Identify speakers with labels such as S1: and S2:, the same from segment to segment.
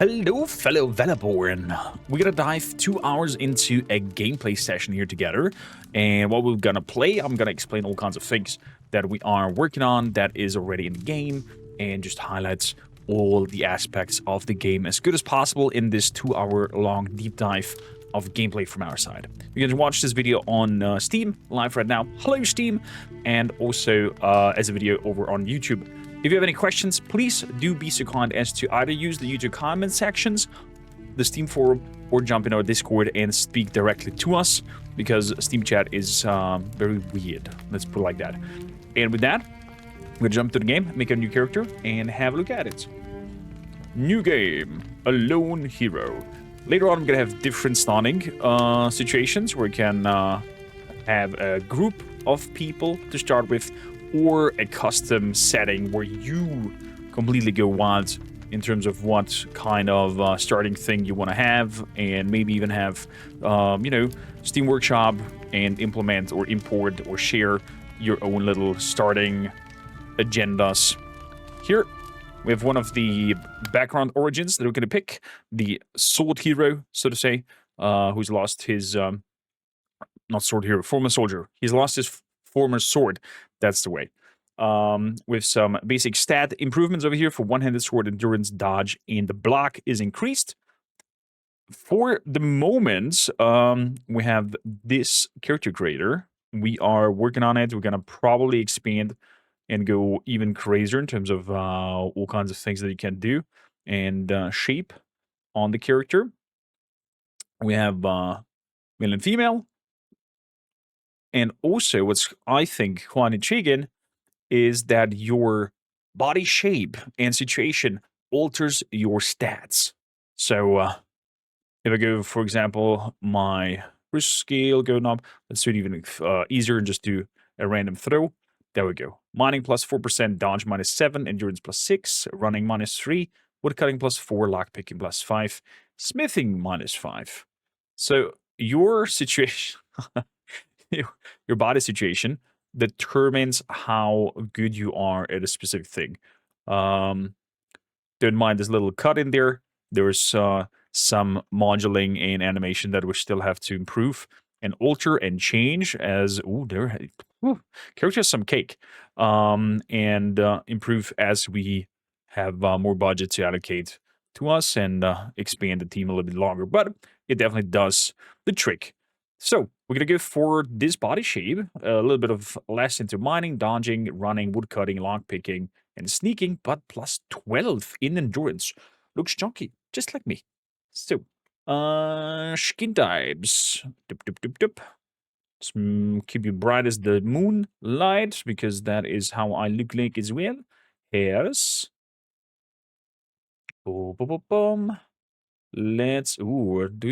S1: Hello, fellow Valorborn. We're gonna dive 2 hours into a gameplay session here together, and what we're gonna play, I'm gonna explain all kinds of things that we are working on that is already in the game, and just highlights all the aspects of the game as good as possible in this 2-hour long deep dive of gameplay from our side. You can watch this video on Steam, live right now. Hello, Steam! And also as a video over on YouTube. If you have any questions, please do be so kind as to either use the YouTube comment sections, the Steam forum, or jump in our Discord and speak directly to us, because Steam chat is very weird. Let's put it like that. And with that, we're gonna jump to the game, make a new character, and have a look at it. New game, a lone hero. Later on, I'm gonna have different starting situations where we can have a group of people to start with, or a custom setting where you completely go wild in terms of what kind of starting thing you want to have, and maybe even have, Steam Workshop and implement or import or share your own little starting agendas. Here, we have one of the background origins that we're going to pick, the sword hero, so to say, who's lost his, not sword hero, former soldier. He's lost his former sword. That's the way. With some basic stat improvements over here for one-handed sword endurance, dodge, and the block is increased. For the moment, we have this character creator. We are working on it. We're gonna probably expand and go even crazier in terms of all kinds of things that you can do and shape on the character. We have male and female. And also, what's I think quite intriguing is that your body shape and situation alters your stats. So if I go, for example, my risk scale going up, let's do it even easier and just do a random throw. There we go. Mining plus 4%, dodge minus 7, endurance plus 6, running minus 3, woodcutting plus 4, lockpicking plus 5, smithing minus 5. So your situation, your body situation determines how good you are at a specific thing. Don't mind this little cut in there. There's some modeling and animation that we still have to improve and alter and change as character has some cake. And improve as we have more budget to allocate to us and expand the team a little bit longer. But it definitely does the trick. So we're gonna go for this body shape, a little bit of less into mining, dodging, running, woodcutting, lockpicking, and sneaking, but plus 12 in endurance. Looks chunky, just like me. So, skin types. Dup, dup, dup, dup. Keep you bright as the moonlight, because that is how I look like as well. Hairs. Boom, boom, boom, boom. Let's. Ooh, do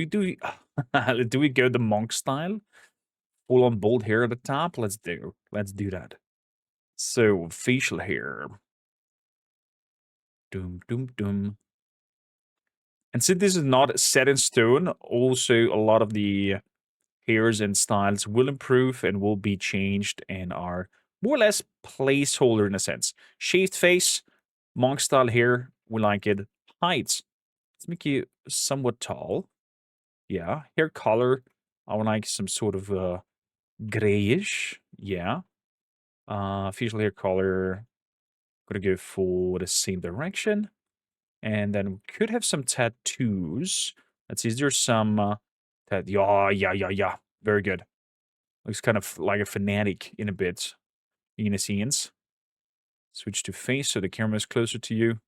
S1: we go the monk style? Full on bold hair at the top? Let's do that. So, facial hair. Doom, doom, doom. And since this is not set in stone, also a lot of the hairs and styles will improve and will be changed and are more or less placeholder in a sense. Shaved face, monk style hair, we like it. Height. Let's make you somewhat tall. Yeah. Hair color, I would like some sort of grayish. Yeah. Facial hair color, gonna go for the same direction. And then we could have some tattoos. Let's see, is there some yeah. Very good. Looks kind of like a fanatic in a bit. In a scenes. Switch to face so the camera is closer to you.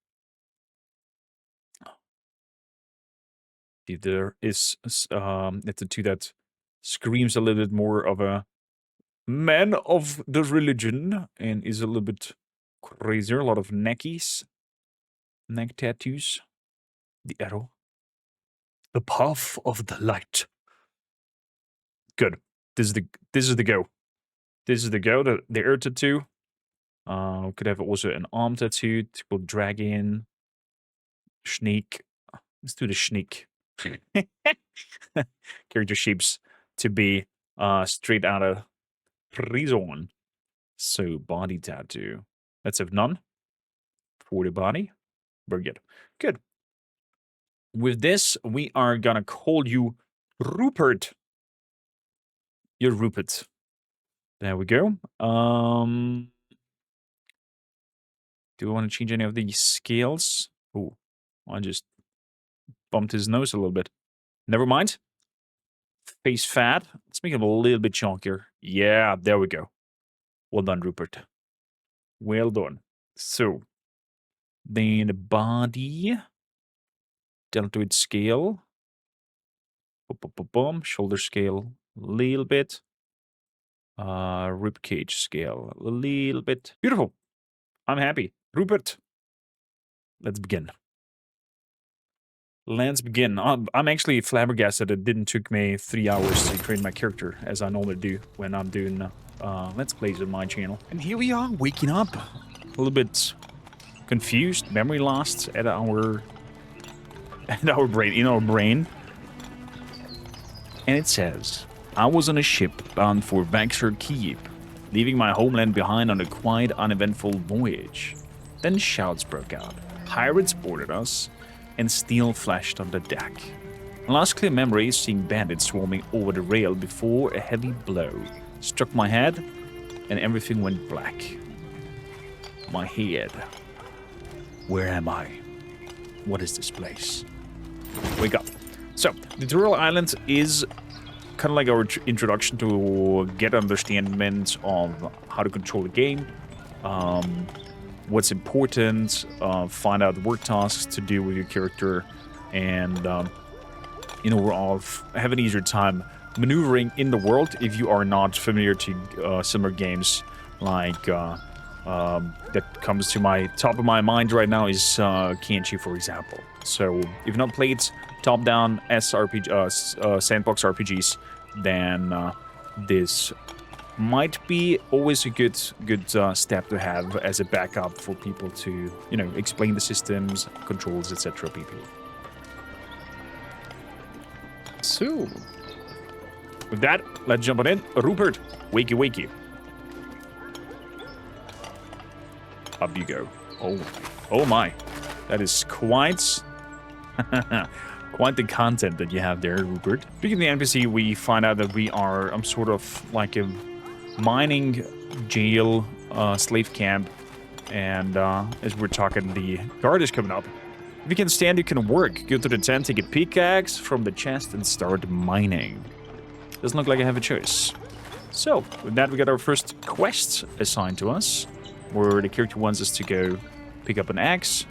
S1: If there is a tattoo that screams a little bit more of a man of the religion and is a little bit crazier. A lot of neckies. Neck tattoos. The arrow. The path of the light. Good. This is the go. This is the go. The air tattoo. Could have also an arm tattoo. Typical dragon. Sneak. Let's do the sneak. Character shapes to be straight out of prison. So body tattoo. Let's have none for the body. Very good. Good. With this, we are gonna call you Rupert. You're Rupert. There we go. Do we want to change any of these scales? Oh, I just bumped his nose a little bit. Never mind. Face fat. Let's make him a little bit chunkier. Yeah, there we go. Well done, Rupert. Well done. So, then the body. Deltoid scale. Boom. Shoulder scale. A little bit. Rib cage scale. A little bit. Beautiful. I'm happy. Rupert. Let's begin. Let's begin. I'm actually flabbergasted it didn't took me 3 hours to train my character, as I normally do when I'm doing Let's Plays on my channel. And here we are, waking up. A little bit confused, memory lost at our brain, in our brain. And it says, I was on a ship bound for Vaxer Keep, leaving my homeland behind on a quiet, uneventful voyage. Then shouts broke out. Pirates boarded us, and steel flashed on the deck. Last clear memory is seeing bandits swarming over the rail before a heavy blow struck my head, and everything went black. My head. Where am I? What is this place? Wake up. So, the tutorial island is kind of like our introduction to get understanding of how to control the game, what's important, find out work tasks to do with your character, and overall have an easier time maneuvering in the world if you are not familiar to similar games like that comes to my top of my mind right now is Kenshi, for example. So if you've not played top-down sandbox RPGs, then this might be always a good step to have as a backup for people to, explain the systems, controls, etc. people. So, with that, let's jump on in. Rupert, wakey wakey. Up you go. Oh my. That is quite quite the content that you have there, Rupert. Speaking of the NPC, we find out that we are sort of like a mining jail slave camp, and as we're talking, the guard is coming up. If you can stand, you can work. Go to the tent, take a pickaxe from the chest, and start mining. Doesn't look like I have a choice. So, with that, we got our first quest assigned to us, where the character wants us to go pick up an axe,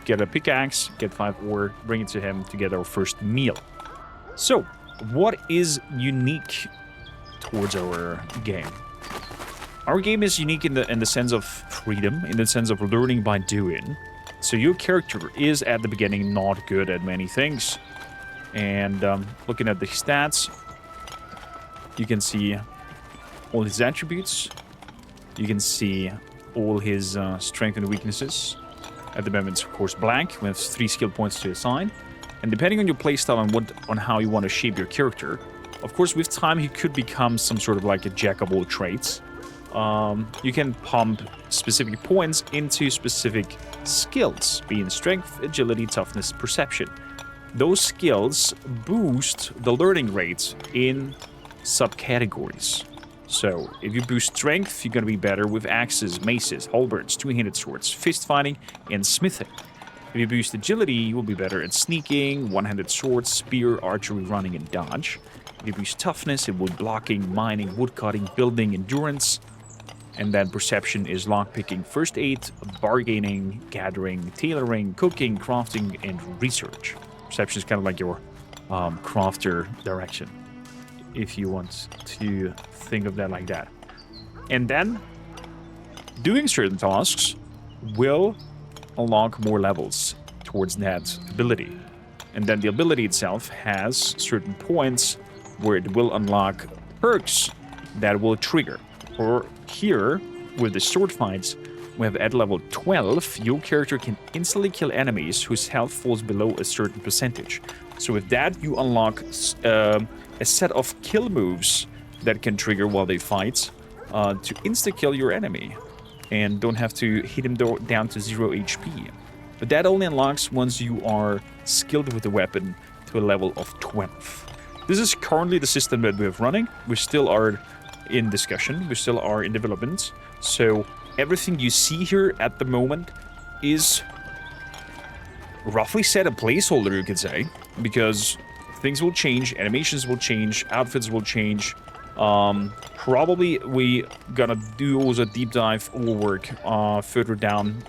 S1: get a pickaxe, get 5 ore, bring it to him to get our first meal. So, what is unique towards our game? Our game is unique in the sense of freedom, in the sense of learning by doing. So your character is at the beginning not good at many things. And looking at the stats, you can see all his attributes. You can see all his strengths and weaknesses. At the moment, of course, blank, with 3 skill points to assign. And depending on your playstyle and on how you want to shape your character, of course, with time, he could become some sort of like a jack of all trades. You can pump specific points into specific skills, being strength, agility, toughness, perception. Those skills boost the learning rate in subcategories. So, if you boost strength, you're going to be better with axes, maces, halberds, two-handed swords, fist fighting, and smithing. If you boost agility, you will be better at sneaking, one-handed swords, spear, archery, running, and dodge. If you boost toughness, it will be blocking, mining, woodcutting, building, endurance. And then perception is lockpicking, first aid, bargaining, gathering, tailoring, cooking, crafting, and research. Perception is kind of like your crafter direction, if you want to think of that like that. And then, doing certain tasks will unlock more levels towards that ability. And then the ability itself has certain points where it will unlock perks that will trigger. Or here, with the sword fights, we have at level 12, your character can instantly kill enemies whose health falls below a certain percentage. So with that, you unlock a set of kill moves that can trigger while they fight to insta-kill your enemy and don't have to hit him down to 0 HP. But that only unlocks once you are skilled with the weapon to a level of 12. This is currently the system that we're running. We still are in discussion. We still are in development. So everything you see here at the moment is roughly set a placeholder, you could say, because things will change, animations will change, outfits will change. Probably we gonna do also a deep dive or work further down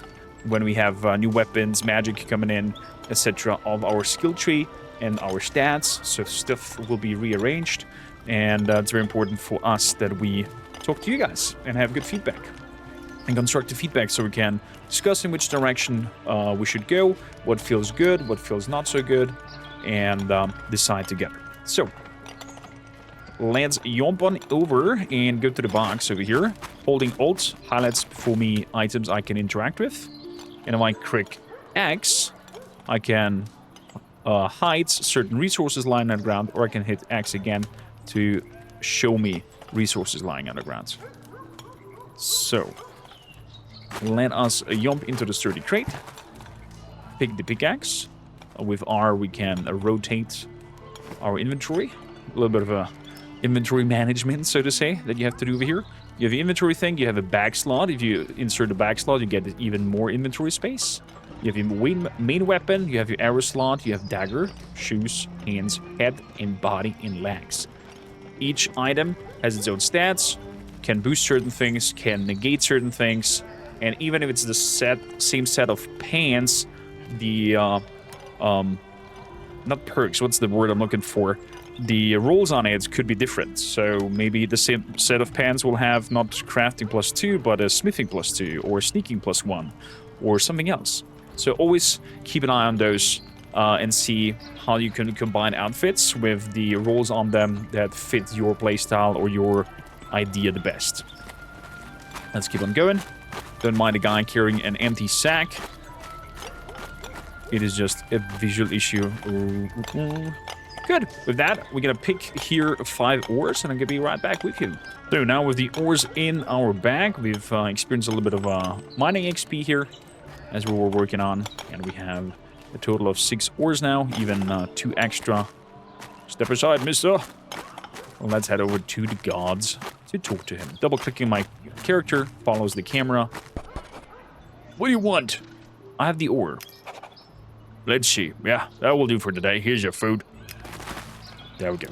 S1: when we have new weapons, magic coming in, etc. of our skill tree and our stats. So stuff will be rearranged, and it's very important for us that we talk to you guys and have good feedback and constructive feedback, so we can discuss in which direction we should go, what feels good, what feels not so good, and decide together. So let's jump on over and go to the box over here. Holding Alt highlights for me items I can interact with, and if I click X, I can hide certain resources lying on the ground, or I can hit X again to show me resources lying on the ground. So let us jump into the sturdy crate. Pick the pickaxe. With R, we can rotate our inventory. A little bit of a inventory management, so to say, that you have to do over here. You have the inventory thing. You have a bag slot. If you insert the bag slot, you get even more inventory space. You have your main weapon. You have your arrow slot. You have dagger, shoes, hands, head, and body, and legs. Each item has its own stats, can boost certain things, can negate certain things, and even if it's the same set of pants, the not perks, what's the word I'm looking for? The rolls on it could be different. So maybe the same set of pants will have not crafting +2, but a smithing +2, or sneaking +1, or something else. So always keep an eye on those and see how you can combine outfits with the rolls on them that fit your playstyle or your idea the best. Let's keep on going. Don't mind a guy carrying an empty sack. It is just a visual issue. Good. With that, we're gonna pick here 5 ores, and I'm gonna be right back with you. So now with the ores in our bag, we've experienced a little bit of mining XP here as we were working on, and we have a total of 6 ores now, even 2 extra. Step aside, mister. Well, let's head over to the gods to talk to him. Double-clicking my character follows the camera. What do you want? I have the ore. Let's see. Yeah, that will do for today. Here's your food. There we go.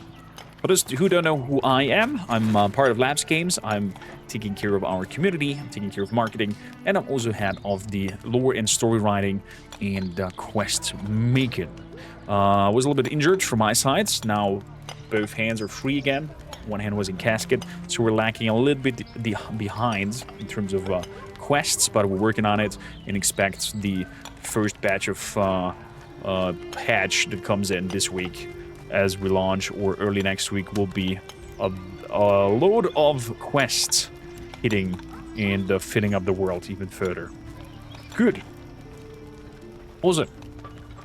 S1: For those who don't know who I am, I'm part of Labs Games. I'm taking care of our community, I'm taking care of marketing, and I'm also head of the lore and story writing and quest making. I was a little bit injured from my sides. Now both hands are free again. One hand was in casket, so we're lacking a little bit behind in terms of quests, but we're working on it and expect the first batch of patch that comes in this week as we launch, or early next week, will be a load of quests hitting and filling up the world even further. Good. Also,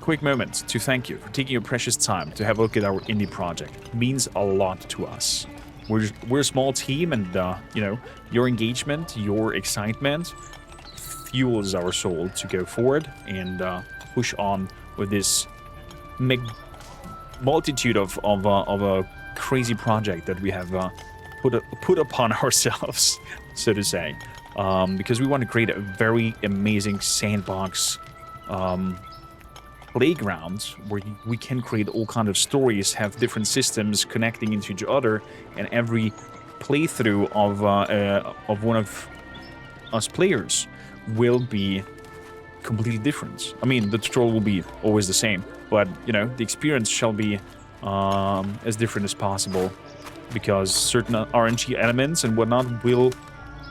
S1: quick moment to thank you for taking your precious time to have a look at our indie project. It means a lot to us. We're a small team, and you know, your engagement, your excitement fuels our soul to go forward and push on with this multitude of a crazy project that we have put upon ourselves, so to say, because we want to create a very amazing sandbox playground where we can create all kinds of stories, have different systems connecting into each other, and every playthrough of one of us players will be completely different. I mean, the tutorial will be always the same, but you know, the experience shall be as different as possible, because certain RNG elements and whatnot will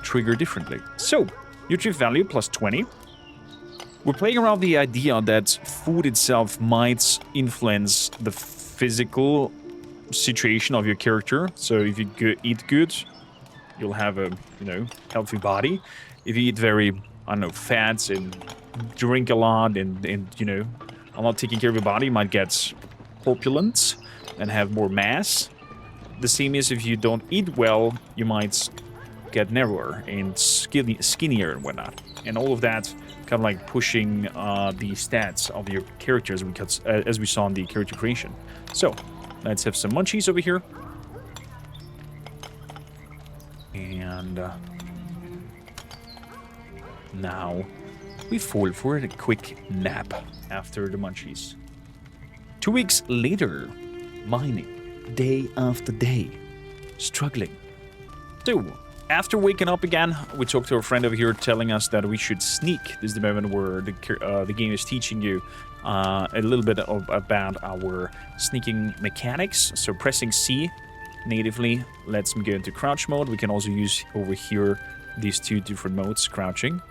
S1: trigger differently. So, nutrient value +20. We're playing around the idea that food itself might influence the physical situation of your character. So if you eat good, you'll have a, you know, healthy body. If you eat very, I don't know, fats and drink a lot and you know, are not taking care of your body, you might get corpulent and have more mass. The same is if you don't eat well, you might get narrower and skinnier and whatnot. And all of that kind of like pushing the stats of your characters as we saw in the character creation. So, let's have some munchies over here. And now we fall for a quick nap after the munchies. 2 weeks later, mining, day after day, struggling. So, after waking up again, we talked to a friend over here telling us that we should sneak. This is the moment where the game is teaching you a little bit about our sneaking mechanics. So pressing C natively lets me go into crouch mode. We can also use over here these two different modes, crouching.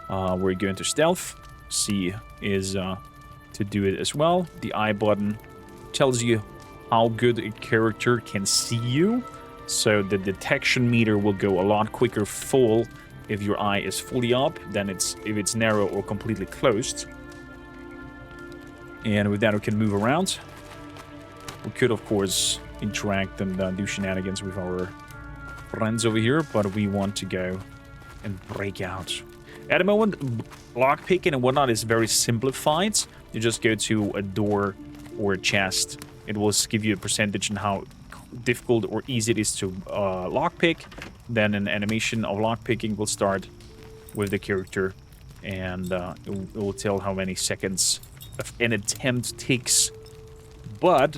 S1: Where you go into stealth. C is to do it as well. The I button tells you how good a character can see you. So the detection meter will go a lot quicker full if your eye is fully up than if it's narrow or completely closed. And with that, we can move around. We could, of course, interact and do shenanigans with our friends over here, but we want to go and break out. At the moment, lockpicking and whatnot is very simplified. You just go to a door or a chest. It will give you a percentage on how difficult or easy it is to lockpick. Then an animation of lockpicking will start with the character, and it will tell how many seconds an attempt takes. But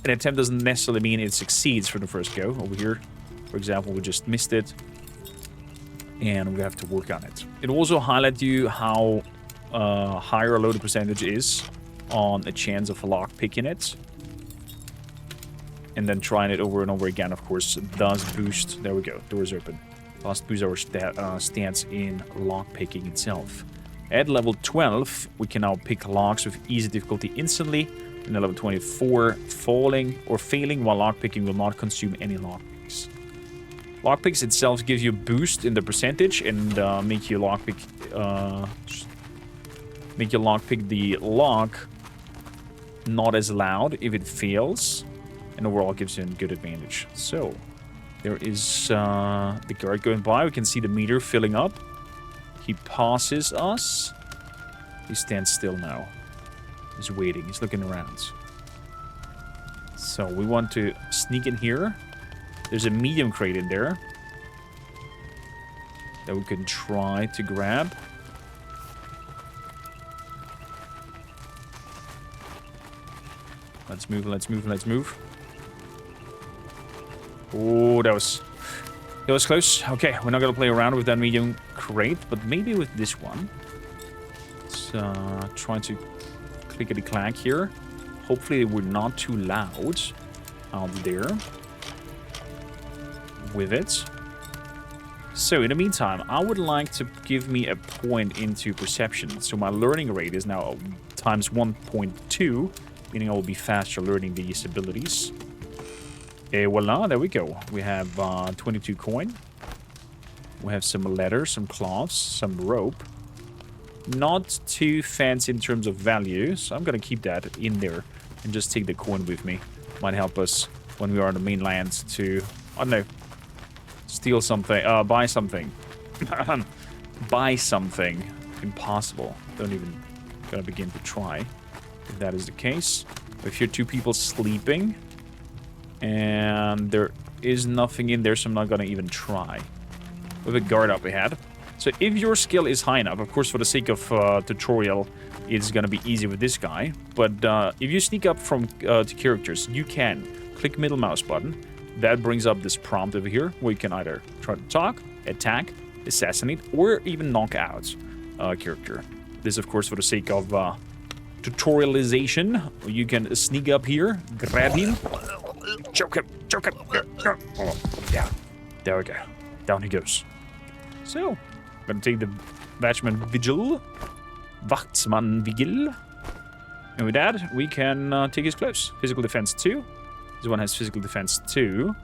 S1: an attempt doesn't necessarily mean it succeeds for the first go. Over here, for example, we just missed it, and we have to work on it. It will also highlight you how high or low the percentage is on a chance of lockpicking it. And then trying it over and over again, of course, does boost. There we go. Doors open. Does boost our stats in lockpicking itself. At level 12, we can now pick locks with easy difficulty instantly. And at level 24, falling or failing while lockpicking will not consume any lockpicks. Lockpicks itself give you a boost in the percentage and make you lockpick the lock not as loud if it fails. And overall gives you a good advantage. So, there is the guard going by. We can see the meter filling up. He passes us. He stands still now. He's waiting. He's looking around. So, we want to sneak in here. There's a medium crate in there that we can try to grab. Let's move, let's move, let's move. Oh, that was close. Okay, we're not gonna play around with that medium crate, but maybe with this one. Let's try to clickety-clack here. Hopefully we're not too loud out there with it. So in the meantime, I would like to give me a point into perception. So my learning rate is now times 1.2, meaning I will be faster learning these abilities. Voila, there we go. We have 22 coin. We have some leather, some cloths, some rope. Not too fancy in terms of value, so I'm gonna keep that in there and just take the coin with me. Might help us when we are on the mainland to, I don't know, steal something, buy something. Buy something. Impossible. Don't even gonna begin to try if that is the case. If you're two people sleeping, and there is nothing in there, so I'm not gonna even try. With a guard up ahead. So if your skill is high enough, of course for the sake of tutorial, it's gonna be easy with this guy. But if you sneak up from to characters, you can click middle mouse button. That brings up this prompt over here, where you can either try to talk, attack, assassinate, or even knock out a character. This, of course, for the sake of tutorialization. You can sneak up here, grab him, choke him. Yeah, there we go. Down he goes. So, I'm gonna take the Watchman Vigil, Wachtsman Vigil, and with that, we can take his clothes. Physical defense 2. This one has physical defense 2,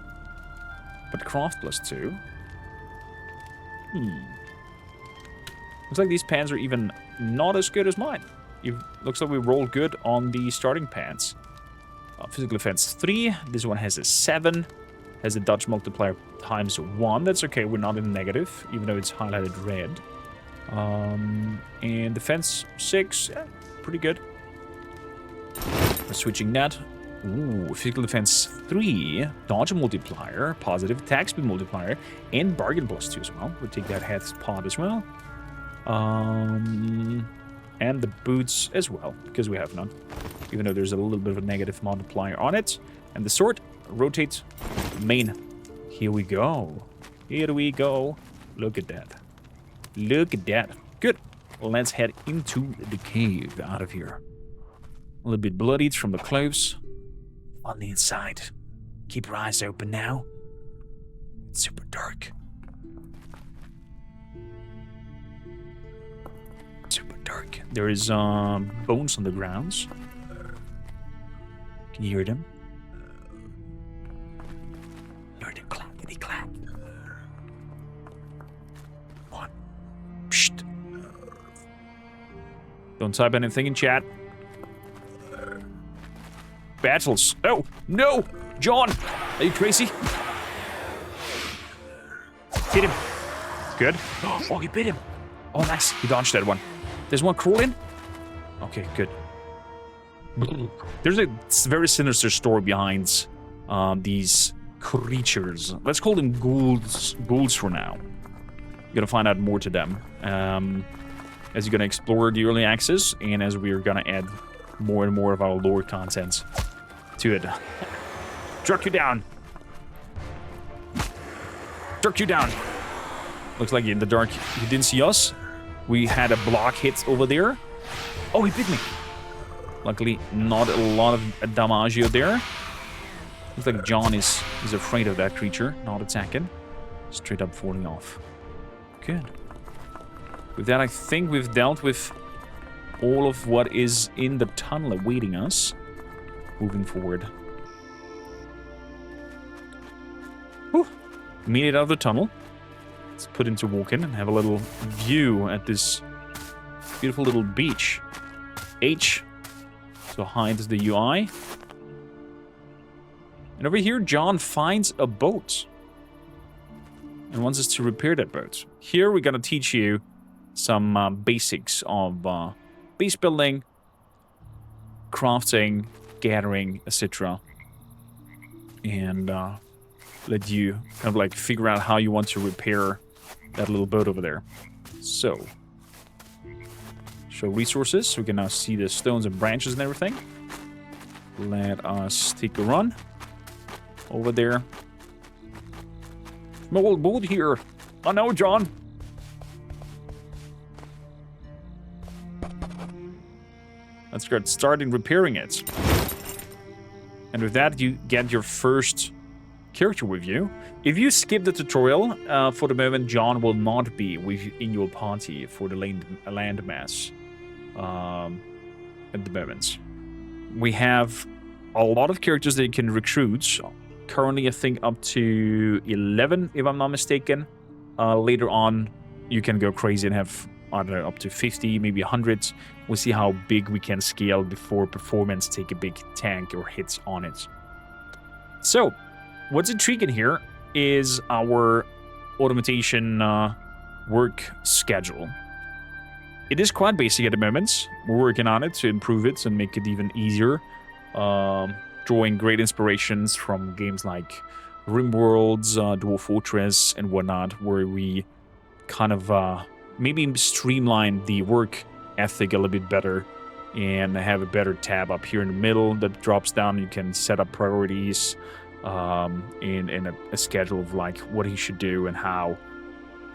S1: but craft plus 2. Looks like these pants are even not as good as mine. Looks like we rolled good on the starting pants. Physical defense 3. This one has a 7. has a dodge multiplier ×1. That's okay, we're not in negative, even though it's highlighted red. And defense 6, yeah, pretty good. We're switching that. Ooh, physical defense 3, dodge multiplier, positive attack speed multiplier, and bargain +2 as well. We'll take that head pod as well. And the boots as well, because we have none. Even though there's a little bit of a negative multiplier on it. And the sword, rotate, main. Here we go. Here we go. Look at that. Look at that. Good. Let's head into the cave out of here. A little bit bloodied from the clothes. On the inside. Keep your eyes open now. It's super dark. Super dark. There is bones on the grounds. Can you hear them? Hear them clackety clack. One. Psst. Don't type anything in chat. Battles. Oh, no! John! Are you crazy? Hit him. Good. Oh, he bit him. Oh, nice. He dodged that one. There's one crawling. Okay, good. There's a very sinister story behind these creatures. Let's call them ghouls. Ghouls for now. You're gonna find out more to them as you're gonna explore the early access, and as we're gonna add more and more of our lore content to it. Jerk you down. Jerk you down. Looks like in the dark he didn't see us. We had a block hit over there. Oh, he bit me. Luckily, not a lot of damaggio there. Looks like John is afraid of that creature, not attacking. Straight up falling off. Good. With that, I think we've dealt with all of what is in the tunnel awaiting us. Moving forward. Whew. Made it out of the tunnel. Let's put into walk-in and have a little view at this beautiful little beach. H. So hides the UI. And over here, John finds a boat. And wants us to repair that boat. Here, we're going to teach you some basics of base building, crafting, gathering, etc. And let you kind of like figure out how you want to repair that little boat over there. So, show resources. We can now see the stones and branches and everything. Let us take a run over there. Small boat here. I know, John. Let's get started repairing it. And with that, you get your first character with you. If you skip the tutorial, for the moment, John will not be in your party for the land mass at the moment. We have a lot of characters that you can recruit. Currently, I think up to 11, if I'm not mistaken. Later on, you can go crazy and have, I don't know, up to 50, maybe 100. We'll see how big we can scale before performance take a big tank or hits on it. So, what's intriguing here is our automation work schedule. It is quite basic at the moment. We're working on it to improve it and make it even easier. Drawing great inspirations from games like RimWorlds, Dwarf Fortress, and whatnot, where we kind of maybe streamline the work ethic a little bit better and have a better tab up here in the middle that drops down. You can set up priorities in a schedule of like what he should do and how.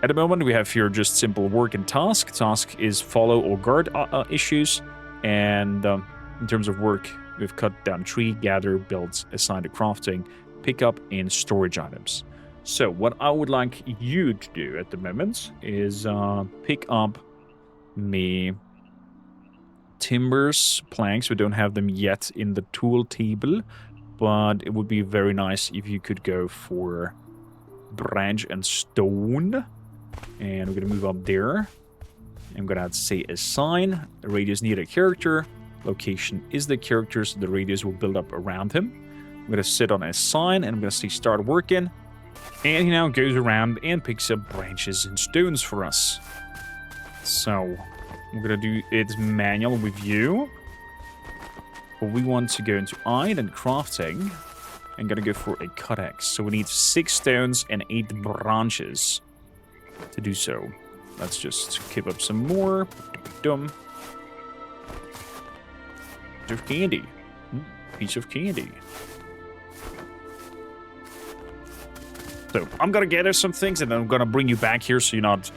S1: At the moment, we have here just simple work and task. Task is follow or guard issues, and in terms of work, we've cut down tree, gather, build, assign to crafting, pick up, and storage items. So what I would like you to do at the moment is pick up me timbers, planks. We don't have them yet in the tool table, but it would be very nice if you could go for branch and stone. And we're going to move up there. I'm going to have to say assign. Radius near a character. Location is the character, so the radius will build up around him. I'm going to sit on a sign, and I'm going to say start working. And he now goes around and picks up branches and stones for us. So, we're going to do it manual review. But we want to go into iron and crafting. I'm going to go for a cut axe. So we need 6 stones and 8 branches to do so. Let's just keep up some more. Dumb. Piece of candy. Piece of candy. So I'm going to gather some things and then I'm going to bring you back here so you're not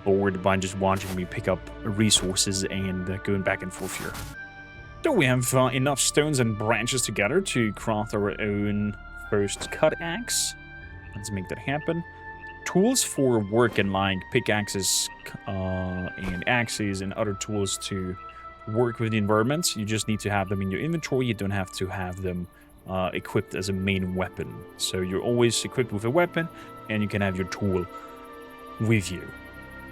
S1: bored by just watching me pick up resources and going back and forth here. So we have enough stones and branches together to craft our own first cut axe. Let's make that happen. Tools for work and like pickaxes and axes and other tools to work with the environment. You just need to have them in your inventory. You don't have to have them equipped as a main weapon. So you're always equipped with a weapon and you can have your tool with you.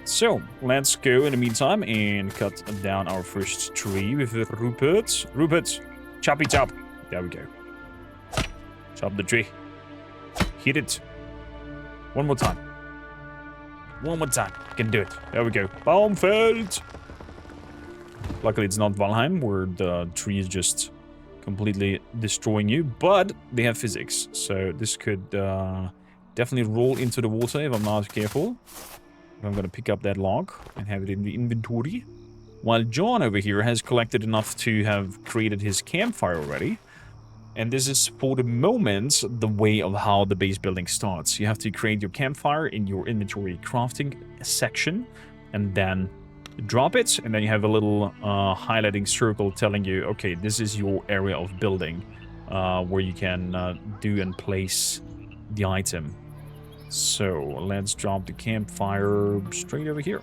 S1: So, let's go in the meantime and cut down our first tree with Rupert. Rupert, choppy chop. There we go. Chop the tree. Hit it. One more time. One more time. Can do it. There we go. Baumfeld. Luckily, it's not Valheim, where the tree is just completely destroying you. But they have physics, so this could definitely roll into the water if I'm not careful. I'm going to pick up that log and have it in the inventory. While John over here has collected enough to have created his campfire already. And this is, for the moment, the way of how the base building starts. You have to create your campfire in your inventory crafting section. And then drop it. And then you have a little highlighting circle telling you, okay, this is your area of building. Where you can do and place the item. So, let's drop the campfire straight over here.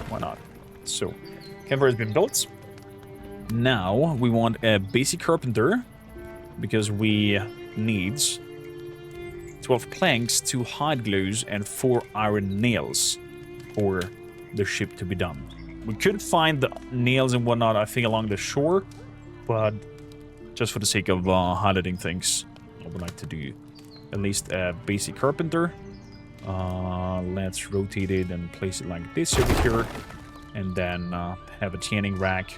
S1: Why not? So, campfire has been built. Now, we want a basic carpenter. Because we need 12 planks, 2 hide glues, and 4 iron nails for the ship to be done. We could find the nails and whatnot, I think, along the shore. But just for the sake of highlighting things, I would like to do at least a basic carpenter. Let's rotate it and place it like this over here. And then have a tanning rack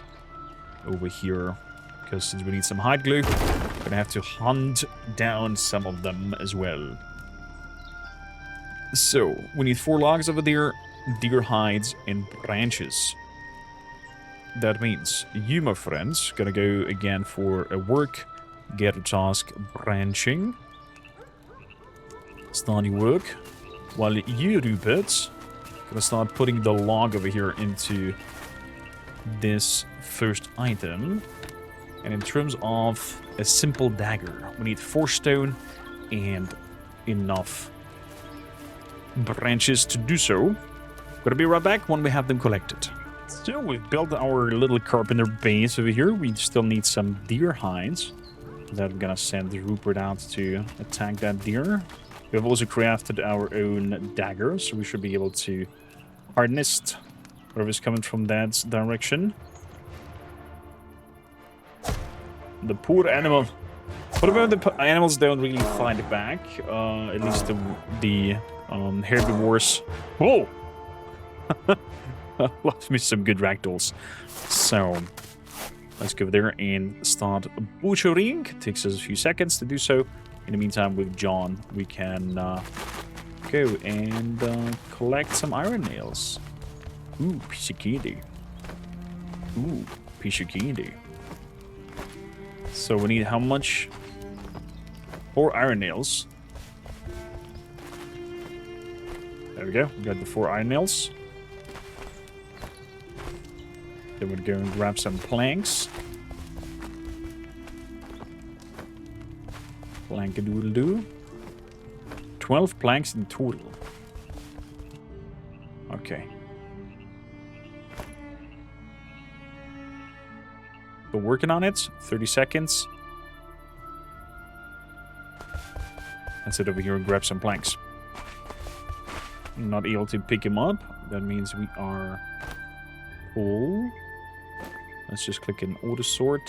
S1: over here. Because since we need some hide glue, we're going to have to hunt down some of them as well. So, we need 4 logs over there, deer hides, and branches. That means you, my friends, going to go again for a work, get a task, branching. Start your work. While you, Rupert, going to start putting the log over here into this first item. And in terms of a simple dagger, we need 4 stone and enough branches to do so. Gonna be right back when we have them collected. So we've built our little carpenter base over here. We still need some deer hides. That I'm gonna send Rupert out to attack that deer. We have also crafted our own dagger, so we should be able to harness whatever's coming from that direction. The poor animal. What about the animals don't really fight back? At least the herbivores. Whoa! Lost me some good ragdolls. So, let's go there and start butchering. Takes us a few seconds to do so. In the meantime, with John, we can go and collect some iron nails. Ooh, piece of candy. Ooh, piece of candy. So we need how much? 4 iron nails. There we go. We got the 4 iron nails. Then we'll go and grab some planks. Plank-a-doodle-doo. 12 planks in total. Okay. We're working on it. 30 seconds. Let's sit over here and grab some planks. Not able to pick him up. That means we are full. Let's just click in auto sort.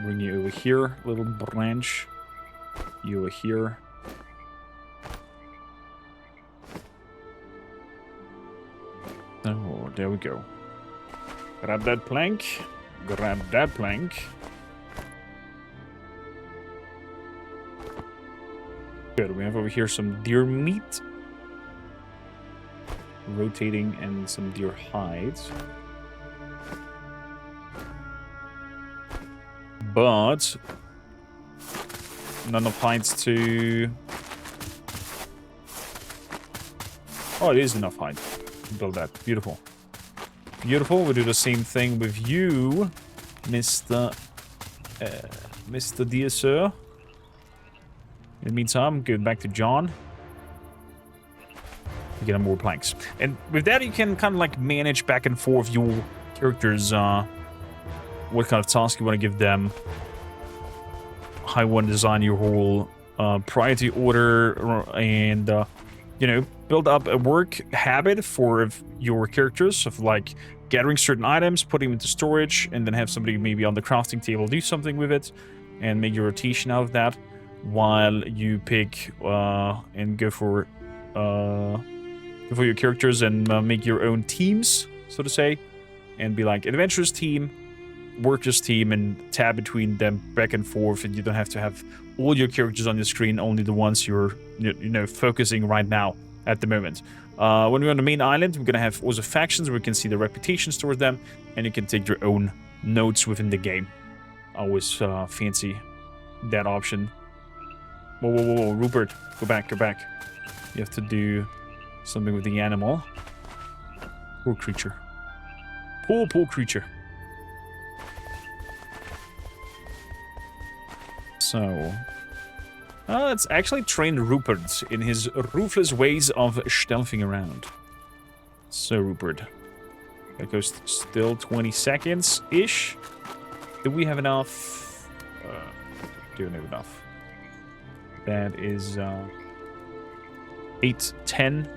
S1: Bring you over here, little branch. You over here. Oh, there we go. Grab that plank. Grab that plank. Good. We have over here some deer meat. Rotating and some deer hides. But none of hides to... Oh, it is enough hide. Build that. Beautiful. Beautiful. We'll do the same thing with you, Mr. Dear Sir. In the meantime, going back to John. Get him more planks. And with that, you can kind of like manage back and forth your characters, what kind of task you want to give them, how you want to design your whole priority order, and, you know, build up a work habit for your characters of like gathering certain items, putting them into storage, and then have somebody maybe on the crafting table do something with it and make your rotation out of that while you pick and go for your characters and make your own teams, so to say, and be like adventurous team, workers team, and tab between them back and forth, and you don't have to have all your characters on your screen, only the ones you're focusing right now at the moment. When we're on the main island, we're gonna have also factions where we can see the reputations towards them, and you can take your own notes within the game. I always fancy that option. Whoa, whoa, whoa, whoa, Rupert, go back, go back. You have to do something with the animal. Poor creature. Poor, poor creature. So, let's actually train Rupert in his ruthless ways of stealthing around. So, Rupert. That goes still 20 seconds-ish. Do we have enough? Don't have enough. That is 8, 10.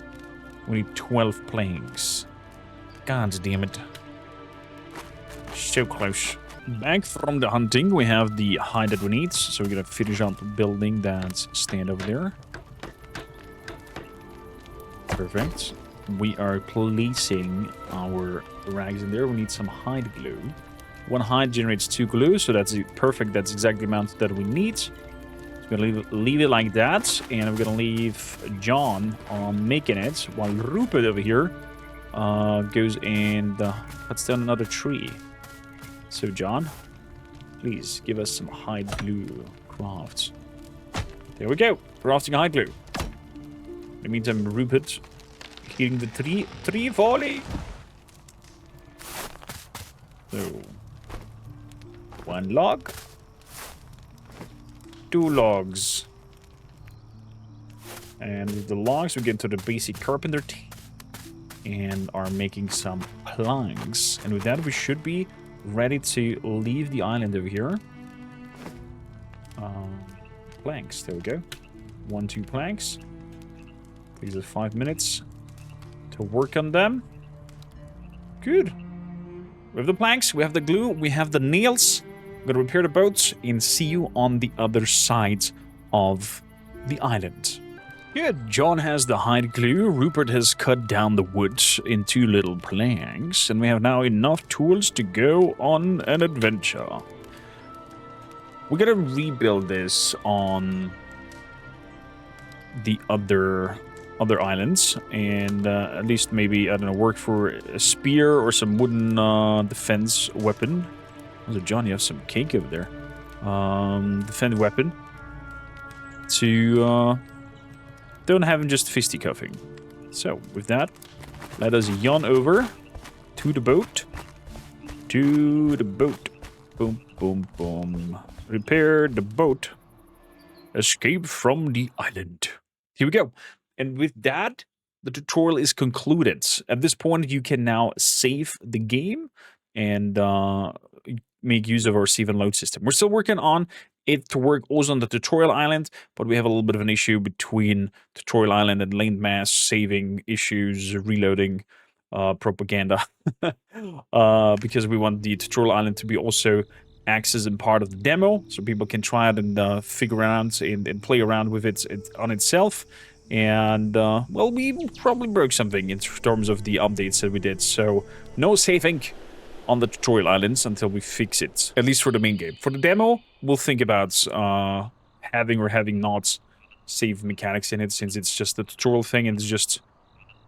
S1: We need 12 planks. God damn it. So close. Back from the hunting, we have the hide that we need. So we're gonna finish up building that stand over there. Perfect. We are placing our rags in there. We need some hide glue. One hide generates 2 glue, so that's perfect. That's exactly the amount that we need. So we're gonna leave it like that, and we're gonna leave John making it, while Rupert over here goes and cuts down another tree. So John, please give us some hide glue crafts. There we go, crafting hide glue. In the meantime, Rupert hitting the tree volley. So 1 log, 2 logs, and with the logs we get into the basic carpenter and are making some planks, and with that we should be ready to leave the island over here. Planks, there we go. 1, 2 planks. These are 5 minutes to work on them. Good. We have the planks, we have the glue, we have the nails. I'm gonna repair the boats and see you on the other side of the island. Good. John has the hide glue, Rupert has cut down the wood into little planks, and we have now enough tools to go on an adventure. We're gonna rebuild this on the other islands, and at least maybe, I don't know, work for a spear or some wooden defense weapon. Also, John, you have some cake over there. Defense weapon. To don't have him just fisticuffing. So, with that, let us yawn over to the boat. To the boat. Boom, boom, boom. Repair the boat. Escape from the island. Here we go. And with that, the tutorial is concluded. At this point, you can now save the game and make use of our save and load system. We're still working on it to work also on the tutorial island, but we have a little bit of an issue between tutorial island and landmass, saving issues, reloading, propaganda, because we want the tutorial island to be also access and part of the demo, so people can try it and figure around and play around with it on itself. And, well, we probably broke something in terms of the updates that we did, so no saving on the tutorial islands until we fix it, at least for the main game. For the demo, we'll think about having or having not save mechanics in it, since it's just a tutorial thing, and it's just...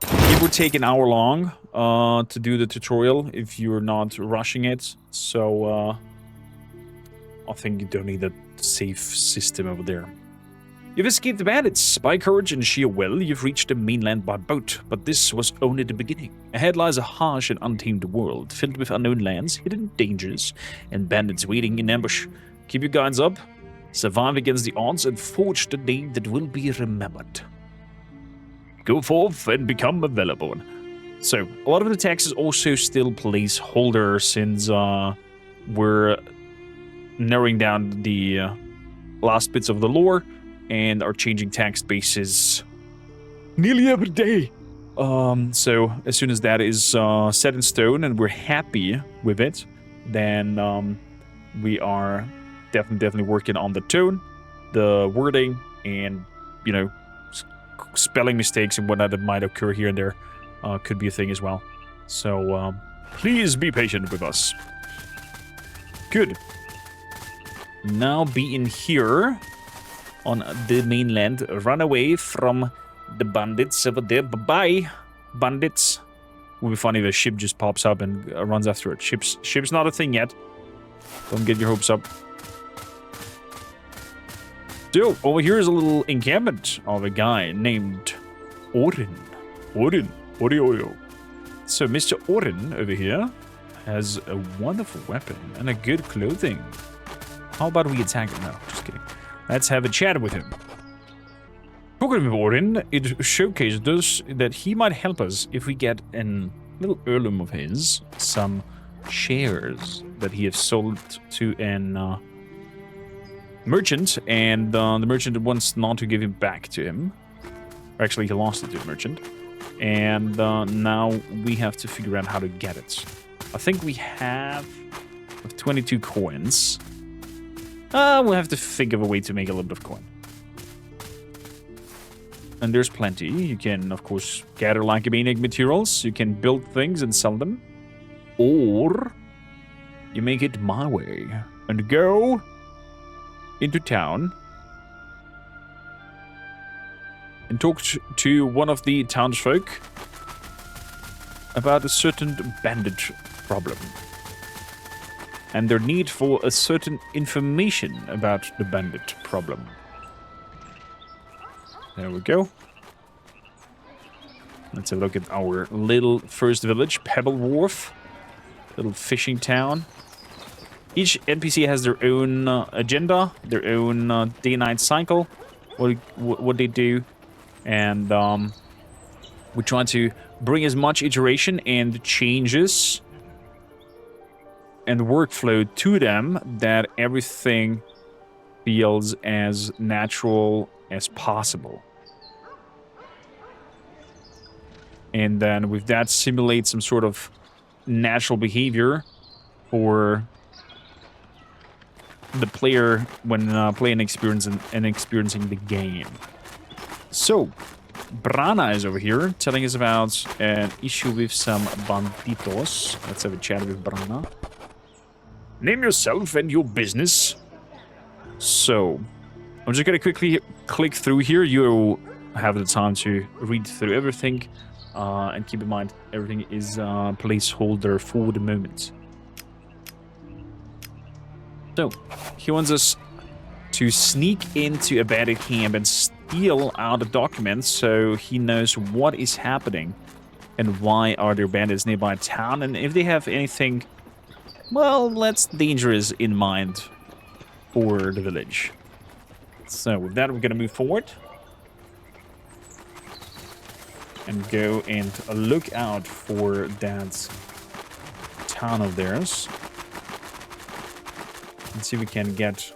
S1: It would take an hour long to do the tutorial if you're not rushing it, so I think you don't need a save system over there. You've escaped the bandits. By courage and sheer will, you've reached the mainland by boat, but this was only the beginning. Ahead lies a harsh and untamed world, filled with unknown lands, hidden dangers, and bandits waiting in ambush. Keep your guards up, survive against the odds, and forge the name that will be remembered. Go forth and become a Valorborn. So, a lot of the text is also still placeholder, since we're narrowing down the last bits of the lore, and are changing text bases nearly every day. So as soon as that is set in stone and we're happy with it, then we are definitely working on the tone, the wording, and, you know, spelling mistakes and whatnot that might occur here and there could be a thing as well. So please be patient with us. Good. Now be in here on the mainland, run away from the bandits over there. Bye-bye, bandits. Would be funny if a ship just pops up and runs after it. Ship's not a thing yet. Don't get your hopes up. So, over here is a little encampment of a guy named Orin. Orio. So, Mr. Orin over here has a wonderful weapon and a good clothing. How about we attack him? No, just kidding. Let's have a chat with him. Talking with Orin, it showcases us that he might help us if we get a little heirloom of his, some shares that he has sold to an merchant, and the merchant wants not to give him back to him. Or actually, he lost it to the merchant. And now we have to figure out how to get it. I think we have 22 coins. We'll have to think of a way to make a little bit of coin. And there's plenty. You can, of course, gather lycomaniac materials. You can build things and sell them. Or you make it my way and go into town and talk to one of the townsfolk about a certain bandit problem and their need for a certain information about the bandit problem. There we go. Let's have a look at our little first village, Pebble Wharf. Little fishing town. Each NPC has their own agenda, their own day-night cycle, what they do. And we try to bring as much iteration and changes and workflow to them that everything feels as natural as possible. And then with that, simulate some sort of natural behavior for the player when playing and experiencing the game. So, Brana is over here telling us about an issue with some banditos. Let's have a chat with Brana. Name yourself and your business. So, I'm just gonna quickly click through here. You have the time to read through everything. And keep in mind, everything is placeholder for the moment. So, he wants us to sneak into a bandit camp and steal out the documents so he knows what is happening and why are there bandits nearby town, and if they have anything, well, that's dangerous in mind for the village. So, with that, we're gonna move forward and go and look out for that town of theirs. And see if we can get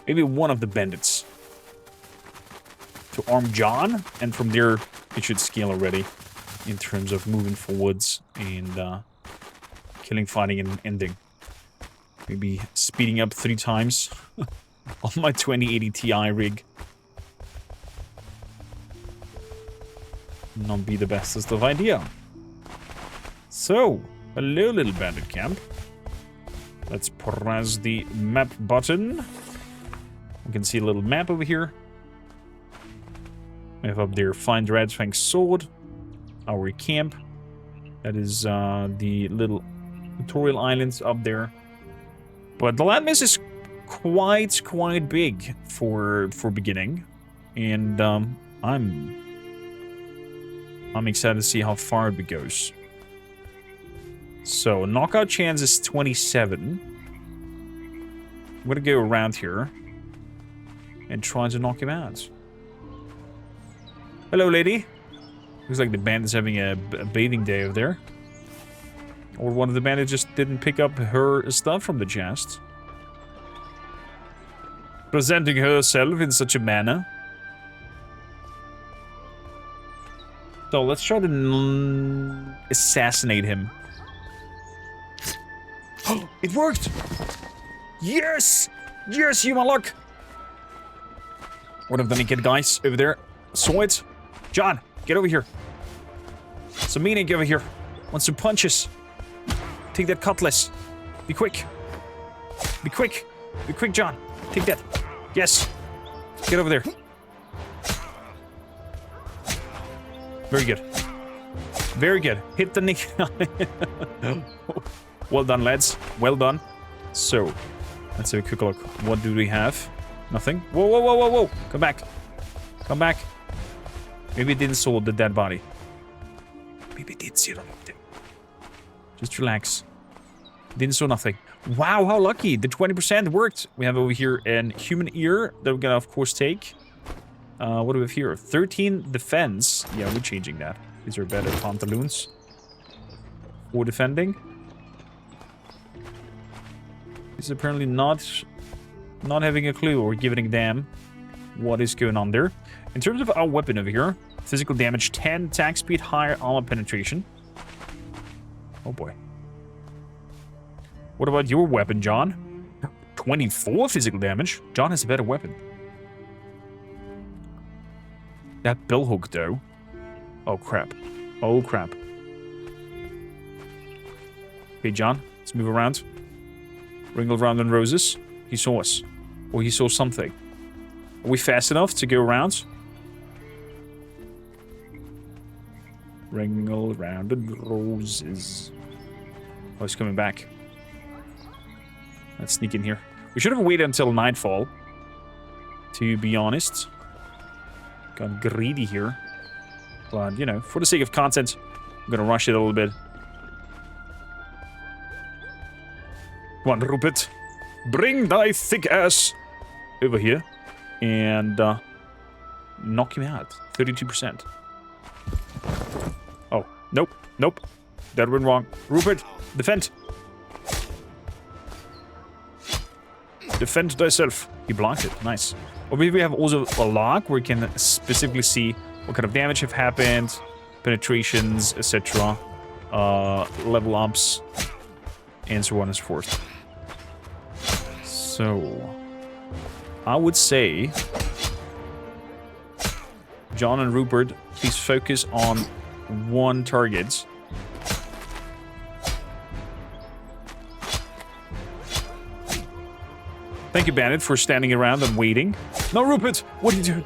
S1: maybe one of the bandits to arm John, and from there it should scale already in terms of moving forwards and killing, fighting, and ending. Maybe speeding up 3 times on my 2080 Ti rig. Not be the bestest of idea. So, hello little bandit camp. Let's press the map button. We can see a little map over here. We have up there find Red Fang's sword. Our camp. That is the little tutorial islands up there. But the landmass is quite big for beginning. And I'm excited to see how far it goes. So, knockout chance is 27. I'm gonna go around here and try to knock him out. Hello, lady. Looks like the bandit's having a bathing day over there. Or one of the bandits just didn't pick up her stuff from the chest. Presenting herself in such a manner. So let's try to assassinate him. It worked! Yes! Yes, you my luck! One of the naked guys over there saw it. John, get over here. Some meaning over here. Want some punches. Take that cutlass. Be quick. Be quick. Be quick, John. Take that. Yes. Get over there. Very good. Very good. Hit the nick. Well done, lads. Well done. So, let's have a quick look. What do we have? Nothing. Whoa, whoa, whoa, whoa, whoa. Come back. Come back. Maybe it didn't saw the dead body. Maybe it did see it on up there. Just relax. Didn't saw nothing. Wow, how lucky. The 20% worked. We have over here an human ear that we're gonna, of course, take. What do we have here? 13 defense. Yeah, we're changing that. These are better pantaloons. 4 defending. He's apparently not having a clue or giving a damn what is going on there. In terms of our weapon over here, physical damage 10, attack speed, higher armor penetration. Oh boy. What about your weapon, John? 24 physical damage. John has a better weapon. That billhook, though. Oh, crap. Oh, crap. Okay, John. Let's move around. Wringle round in roses. He saw us. Or he saw something. Are we fast enough to go around? Wringle round in roses. Oh, he's coming back. Let's sneak in here. We should have waited until nightfall. To be honest. Got greedy here. But, you know, for the sake of content, I'm gonna rush it a little bit. Come on, Rupert. Bring thy thick ass over here. And, knock him out. 32%. Oh, nope. Nope. That went wrong. Rupert, defend. Defend thyself. He blocked it. Nice. Or maybe we have also a log where we can specifically see what kind of damage have happened, penetrations, etc. Level ups, and so on and so forth. So, I would say, John and Rupert, please focus on one target. Thank you, Bandit, for standing around and waiting. No, Rupert! What are you doing?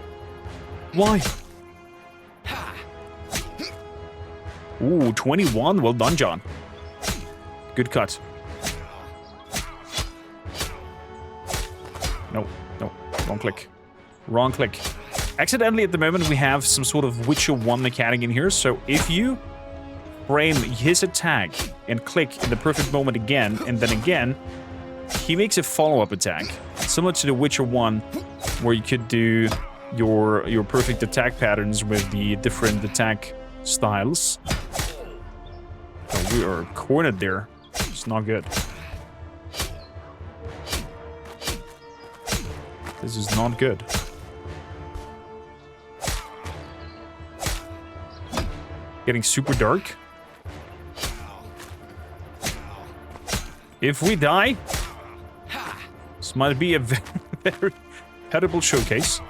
S1: Why? Ooh, 21. Well done, John. Good cut. No, no. Wrong click. Wrong click. Accidentally, at the moment, we have some sort of Witcher 1 mechanic in here, so if you frame his attack and click in the perfect moment again, and then again, he makes a follow-up attack. Similar to the Witcher 1, where you could do your perfect attack patterns with the different attack styles. Oh, we are cornered there. It's not good. This is not good. Getting super dark. If we die, This might be a very, very terrible showcase.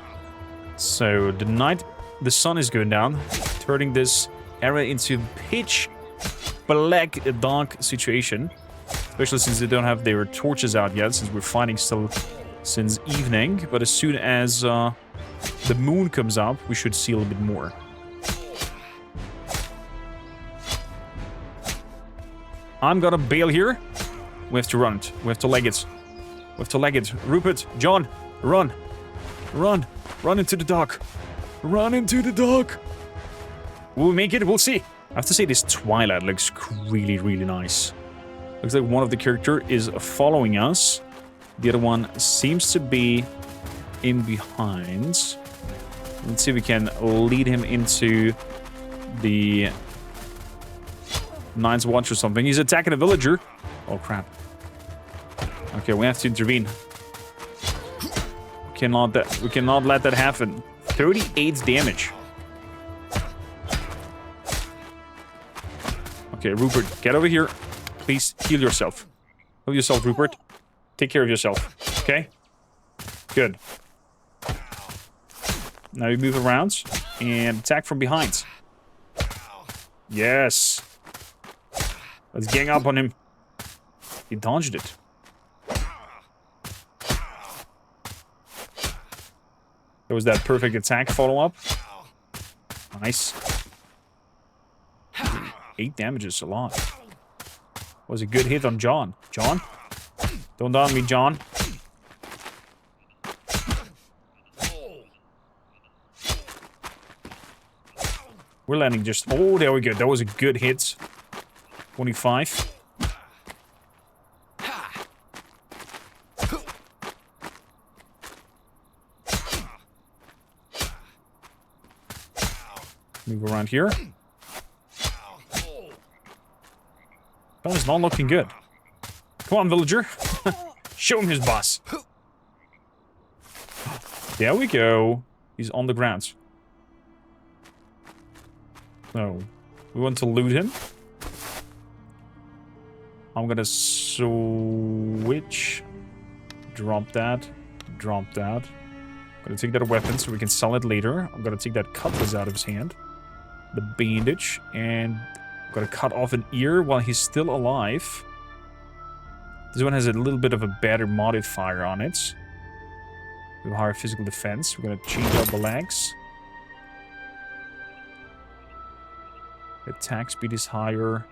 S1: So the sun is going down, turning this area into pitch black, dark situation. Especially since they don't have their torches out yet, since we're fighting still since evening. But as soon as the moon comes up, we should see a little bit more. I'm gonna bail here. We have to run it. We have to leg it. We have to leg it. Rupert, John, run. Run. Run into the dock. Run into the dock. Will we make it? We'll see. I have to say this twilight looks really, really nice. Looks like one of the character is following us. The other one seems to be in behind. Let's see if we can lead him into the Night's Watch or something. He's attacking a villager. Oh, crap. Okay, we have to intervene. We cannot let that happen. 38 damage. Okay, Rupert, get over here. Please heal yourself. Heal yourself, Rupert. Take care of yourself. Okay? Good. Now you move around and attack from behind. Yes. Let's gang up on him. He dodged it. There was that perfect attack follow-up. Nice. 8 damages, a lot. Was a good hit on John. John? Don't down me, John. We're landing just... Oh, there we go. That was a good hit. 25. Move around here. That is not looking good. Come on, villager. Show him his boss. There we go. He's on the ground. So, we want to loot him. I'm gonna switch. Drop that. Drop that. I'm gonna take that weapon so we can sell it later. I'm gonna take that cutlass out of his hand. The bandage. And I'm gonna cut off an ear while he's still alive. This one has a little bit of a better modifier on it. We have higher physical defense. We're gonna change out the legs. Attack speed is higher.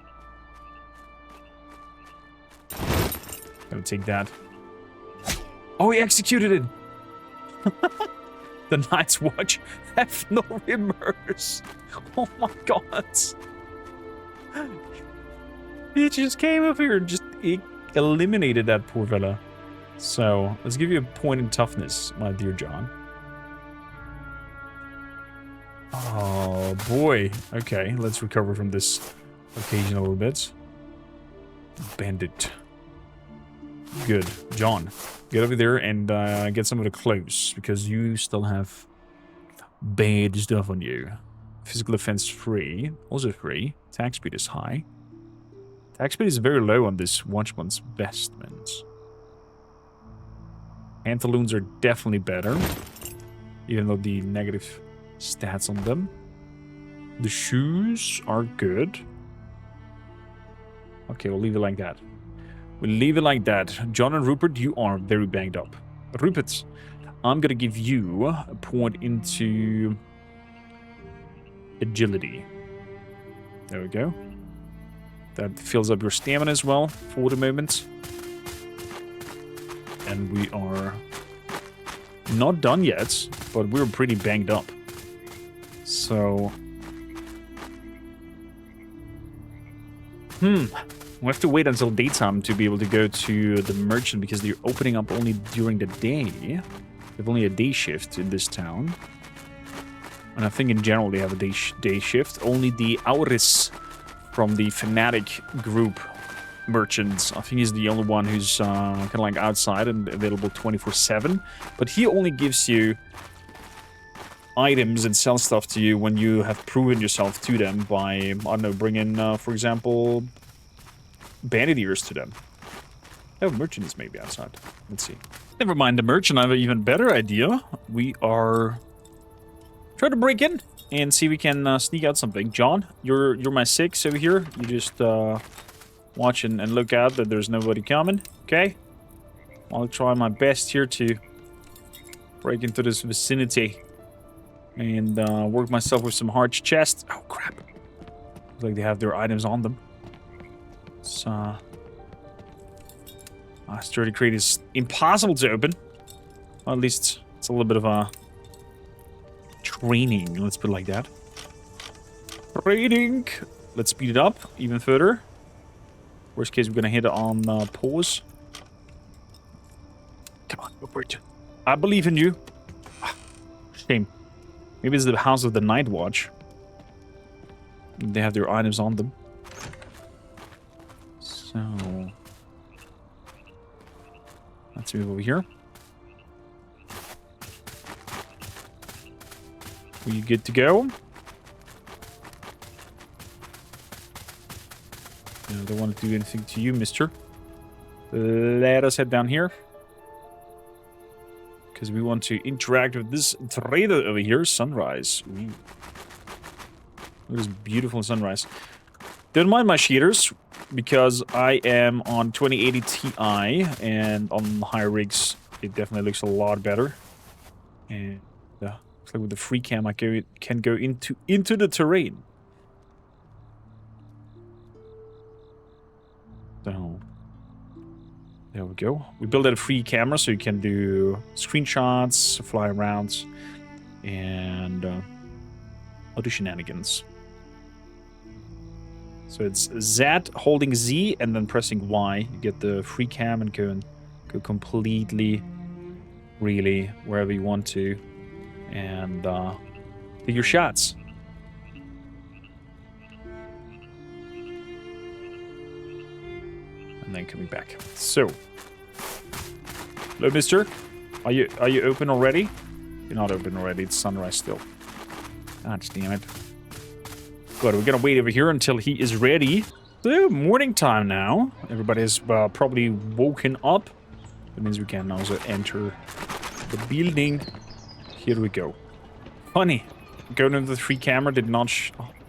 S1: Gonna take that. Oh, he executed it! The Night's Watch have no remorse. Oh my god. He just came up here and just eliminated that poor fella. So, let's give you a point in toughness, my dear John. Oh, boy. Okay, let's recover from this occasion a little bit. Bandit. Good. John, get over there and get some of the clothes, because you still have bad stuff on you. Physical defense free. Also free. Attack speed is high. Attack speed is very low on this Watchman's vestments. Pantaloons are definitely better, even though the negative stats on them. The shoes are good. Okay, we'll leave it like that. We'll leave it like that. John and Rupert, you are very banged up. Rupert, I'm gonna give you a point into agility. There we go. That fills up your stamina as well for the moment. And we are not done yet, but we're pretty banged up. So... we have to wait until daytime to be able to go to the merchant, because they're opening up only during the day. They have only a day shift in this town. And I think in general they have a day shift. Only the Auris from the Fanatic group merchants, I think he's the only one who's kind of like outside and available 24/7. But he only gives you items and sells stuff to you when you have proven yourself to them by, I don't know, bringing, for example, bandit ears to them. Oh, merchant is maybe outside. Let's see. Never mind the merchant. I have an even better idea. We are trying to break in and see if we can sneak out something. John, you're my 6 over here. You just watch and look out that there's nobody coming. Okay. I'll try my best here to break into this vicinity and work myself with some hard chests. Oh crap! Looks like they have their items on them. So. Sturdy crate is impossible to open. Or at least it's a little bit of a training, let's put it like that. Training! Let's speed it up even further. Worst case, we're gonna hit it on pause. Come on, go for it. I believe in you. Shame. Maybe it's the House of the Night Watch. They have their items on them. So... let's move over here. Are you good to go? No, I don't want to do anything to you, mister. Let us head down here. Because we want to interact with this trader over here. Sunrise. Ooh. Look at this beautiful sunrise. Don't mind my shaders, because I am on 2080 Ti, and on higher rigs, it definitely looks a lot better. And looks like with the free cam, I can go into the terrain. So, there we go. We built a free camera, so you can do screenshots, fly around, and other shenanigans. So it's Z holding Z and then pressing Y. You get the free cam and go completely, really wherever you want to, and take your shots. And then coming back. So, hello, mister. Are you open already? You're not open already. It's sunrise still. God damn it. Good, we're gonna wait over here until he is ready. So, morning time now. Everybody's probably woken up. That means we can also enter the building. Here we go. Funny. Going into the free camera did not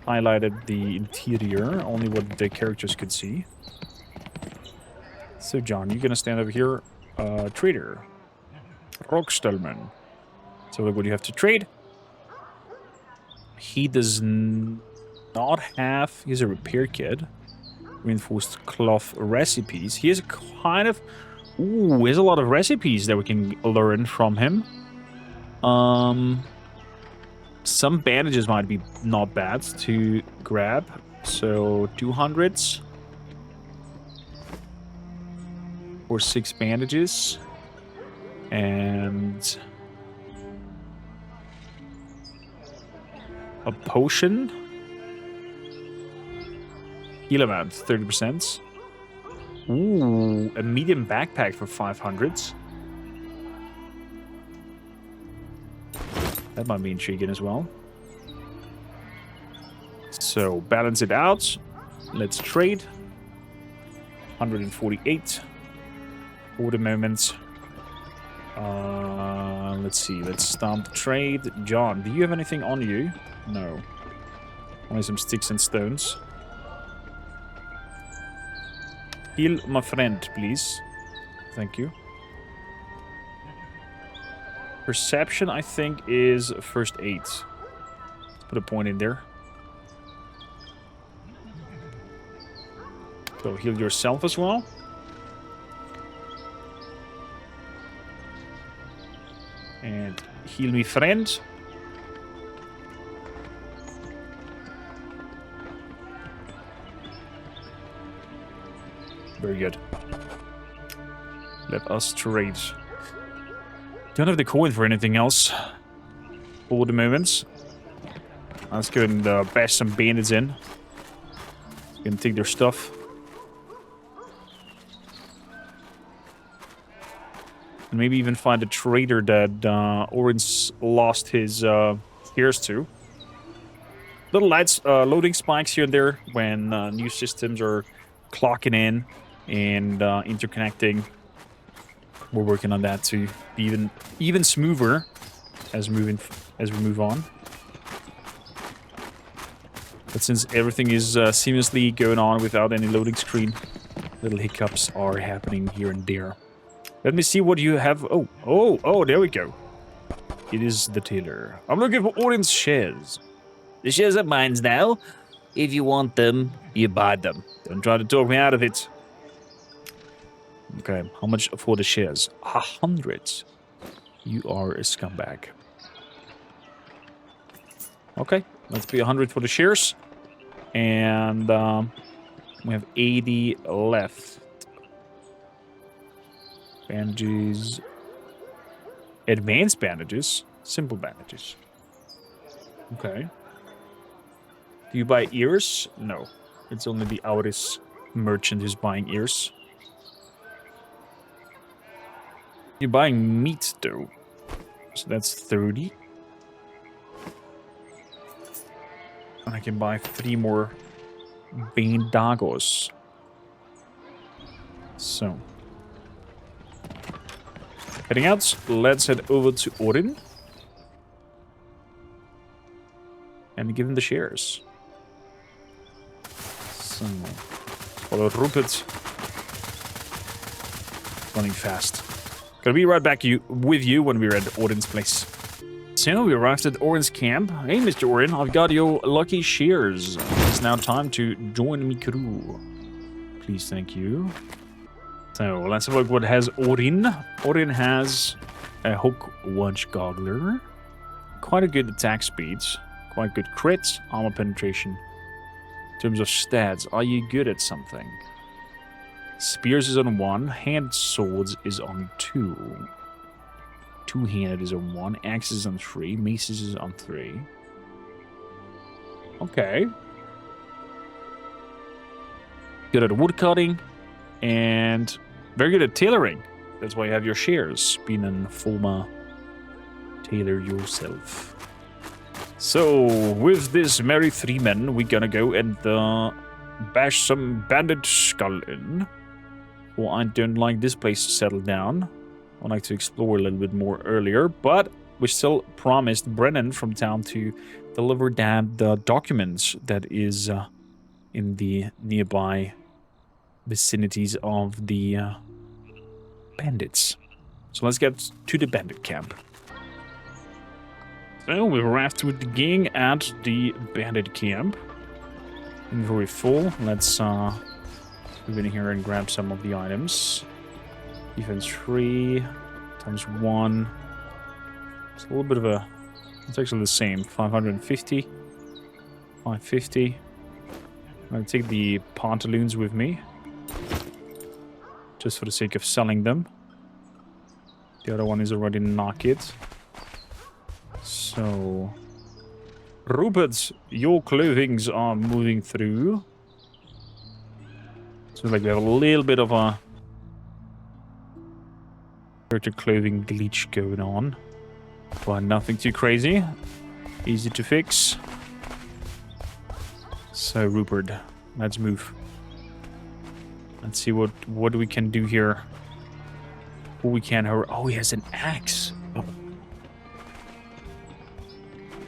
S1: highlighted the interior, only what the characters could see. So, John, you're gonna stand over here. Trader. Rockstallman. So, look what you have to trade. He does not have... He's a repair kit. Reinforced cloth recipes. He has a kind of... Ooh, he has a lot of recipes that we can learn from him. Some bandages might be not bad to grab. So, 200s. Or 6 bandages. And... a potion. Heal amount, 30%. Ooh, a medium backpack for 500s. That might be intriguing as well. So, balance it out. Let's trade. 148. For the moment. Let's see. Let's start the trade. John, do you have anything on you? No. Only some sticks and stones. Heal my friend, please. Thank you. Perception, I think, is first aid. Let's put a point in there. So heal yourself as well. And heal me, friend. Very good. Let us trade. Don't have the coin for anything else for the moment. Let's go and bash some bandits in. You can take their stuff. And maybe even find a trader that Orin's lost his gears to. Little lights, loading spikes here and there when new systems are clocking in. and interconnecting. We're working on that to be even smoother as we move on. But since everything is seamlessly going on without any loading screen, little hiccups are happening here and there. Let me see what you have. Oh, there we go. It is the tailor. I'm looking for Odin's shares. The shares are mine now. If you want them, you buy them. Don't try to talk me out of it. Okay, how much for the shares? 100. You are a scumbag. Okay, let's be 100 for the shares. And we have 80 left. Bandages. Advanced bandages. Simple bandages. Okay. Do you buy ears? No. It's only the Auris merchant who's buying ears. You're buying meat, though. So that's 30. And I can buy 3 more Bandagos. So. Heading out. Let's head over to Odin. And give him the shares. So. Follow Rupert. Running fast. Gonna be right back with you when we're at Odin's place. So we arrived at Odin's camp. Hey, Mr. Odin, I've got your lucky shears. It's now time to join me crew. Please, thank you. So let's have a look what has Odin. Odin has a hook wedge goggler. Quite a good attack speed. Quite good crits, armor penetration. In terms of stats, are you good at something? Spears is on 1, hand swords is on 2. Two-handed is on 1, axes is on 3, maces is on 3. Okay. Good at woodcutting, and very good at tailoring. That's why you have your shears, being a former tailor yourself. So, with this merry 3 men, we're gonna go and bash some bandit skull in. Well, I don't like this place to settle down. I'd like to explore a little bit more earlier, but we still promised Brennan from town to deliver the documents that is in the nearby vicinities of the bandits. So let's get to the bandit camp. So we've arrived with the gang at the bandit camp. Inventory full. Let's move in here and grab some of the items. Defense 3 times 1. It's a little bit of a... It's actually the same. 550. 550. I'm going to take the pantaloons with me. Just for the sake of selling them. The other one is already naked. So... Rupert, your clothings are moving through. So like we have a little bit of a character clothing glitch going on. But nothing too crazy. Easy to fix. So Rupert, let's move. Let's see what we can do here. Oh, we can. Oh, he has an axe. Oh.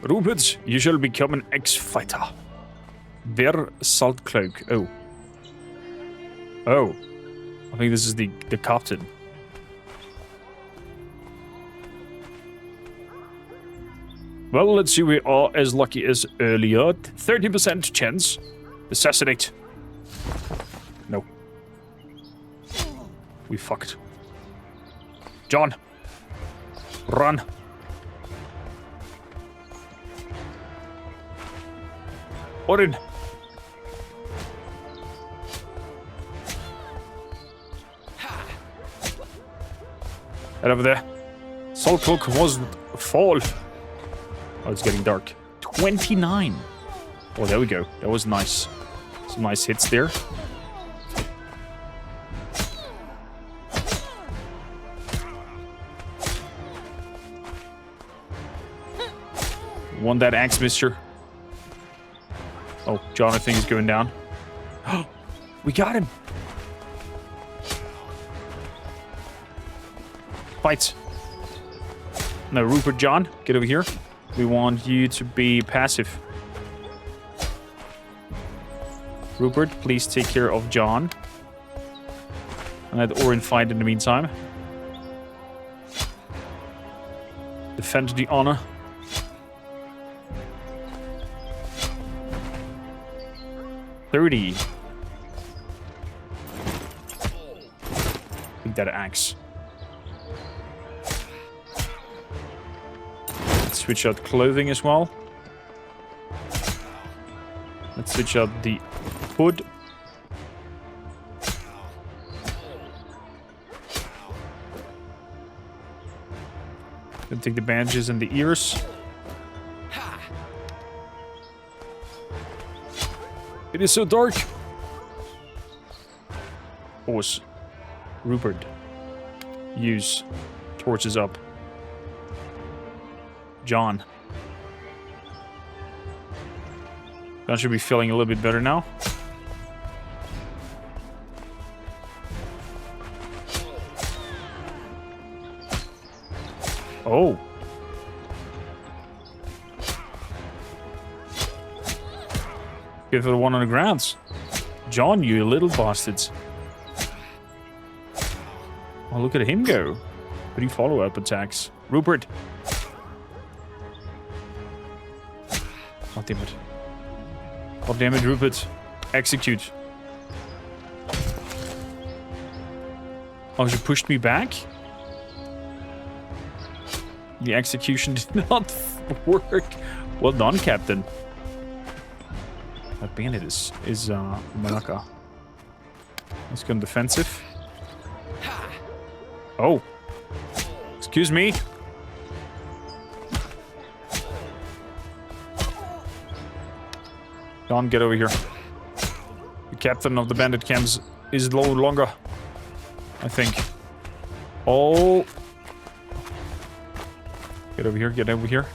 S1: Rupert, you shall become an ex-fighter. Wear salt cloak. Oh. Oh. I think this is the captain. Well, let's see. We are as lucky as earlier. 30% chance. Assassinate. No. We fucked. John. Run. Odin. Head over there. Salt cloak was fall. Oh, it's getting dark. 29. Oh, there we go. That was nice. Some nice hits there. Want that axe, mister? Oh, Jonathan is going down. Oh, we got him. Fight. No, Rupert, John, get over here. We want you to be passive. Rupert, please take care of John. And let Orin fight in the meantime. Defend the honor. $30. Take that axe. Let's switch out clothing as well. Let's switch out the hood. Then take the bandages and the ears. It is so dark. Pause. Rupert. Use. Torches up. John. John should be feeling a little bit better now. Oh. Good for the one on the grounds. John, you little bastards. Oh, look at him go. Pretty follow-up attacks. Rupert. God damn it. God damn it, Rupert. Execute. Oh, you pushed me back? The execution did not work. Well done, Captain. That bandit is Malaka. Let's go defensive. Oh. Excuse me. Don, get over here. The captain of the bandit camps is no longer, I think. Oh. Get over here, get over here.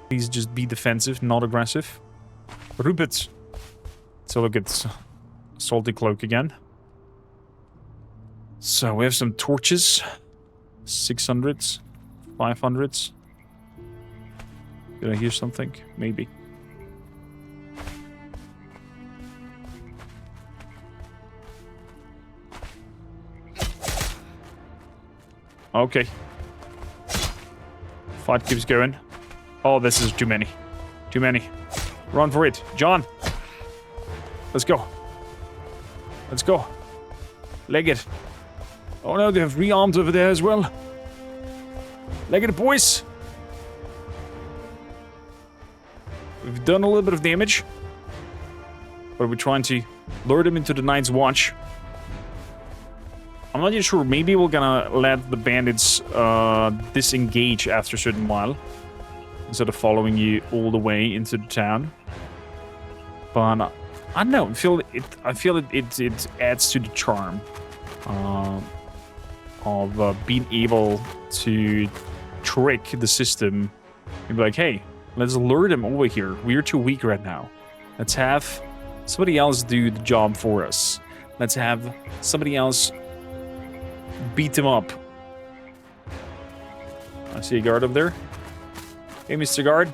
S1: Please just be defensive, not aggressive. Rupert. So look at Salty Cloak again. So we have some torches. 600s. 500s. Did I hear something? Maybe. Okay. Fight keeps going. Oh, this is too many. Too many. Run for it. John. Let's go. Let's go. Leg it. Oh no, they have rearmed over there as well. Leg it, boys. We've done a little bit of damage. But we're trying to lure them into the Night's Watch. I'm not yet sure. Maybe we're gonna let the bandits disengage after a certain while. Instead of following you all the way into the town. But I don't know. I feel it adds to the charm of being able to trick the system and be like, hey, let's lure them over here. We're too weak right now. Let's have somebody else do the job for us. Let's have somebody else beat them up. I see a guard up there. Hey, Mr. Guard.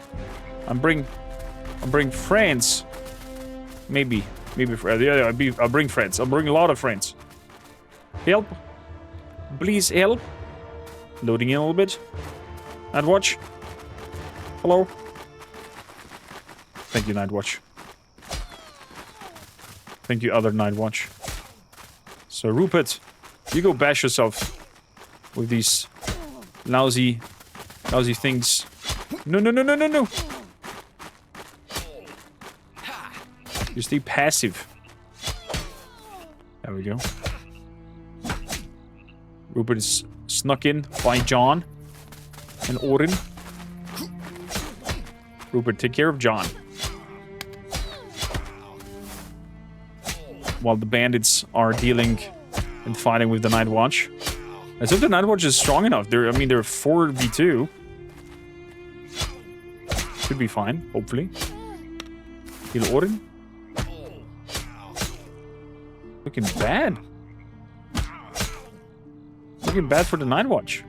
S1: I'm bring friends. Maybe friends. Yeah, I'll bring friends. I'll bring a lot of friends. Help. Please help. Loading in a little bit. Nightwatch. Hello. Thank you, Nightwatch. Thank you, other Nightwatch. So, Rupert, you go bash yourself with these lousy things. No. You stay passive. There we go. Rupert is snuck in by John and Orin. Rupert, take care of John. While the bandits are dealing and fighting with the Night Watch. As if the Night Watch is strong enough. They're 4v2. Should be fine, hopefully. Heal Orin. Looking bad. looking bad for the night watch.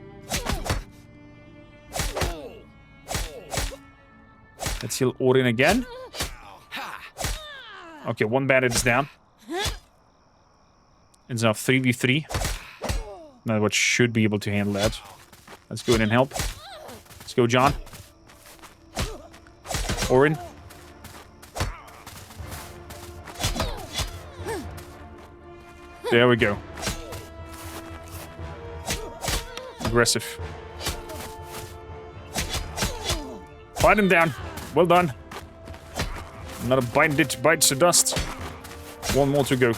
S1: Let's heal Odin again. Okay, one bandit is down. It's now 3v3. Night watch should be able to handle that. Let's go in and help. Let's go, John. Orin. There we go. Aggressive. Fight him down. Well done. Another bandit bites the dust. One more to go.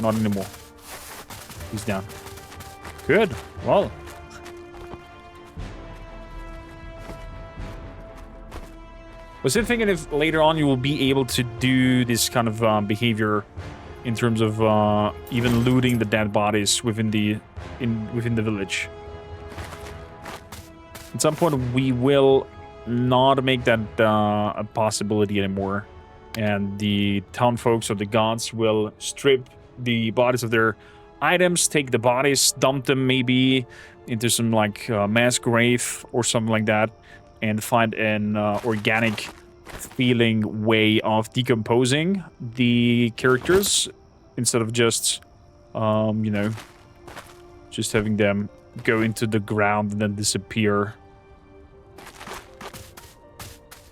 S1: Not anymore. He's down. Good. Well. Was I thinking if later on you will be able to do this kind of behavior in terms of even looting the dead bodies within the village? At some point we will not make that a possibility anymore, and the town folks or the gods will strip the bodies of their items, take the bodies, dump them maybe into some like mass grave or something like that, and find an organic feeling way of decomposing the characters instead of just you know, just having them go into the ground and then disappear.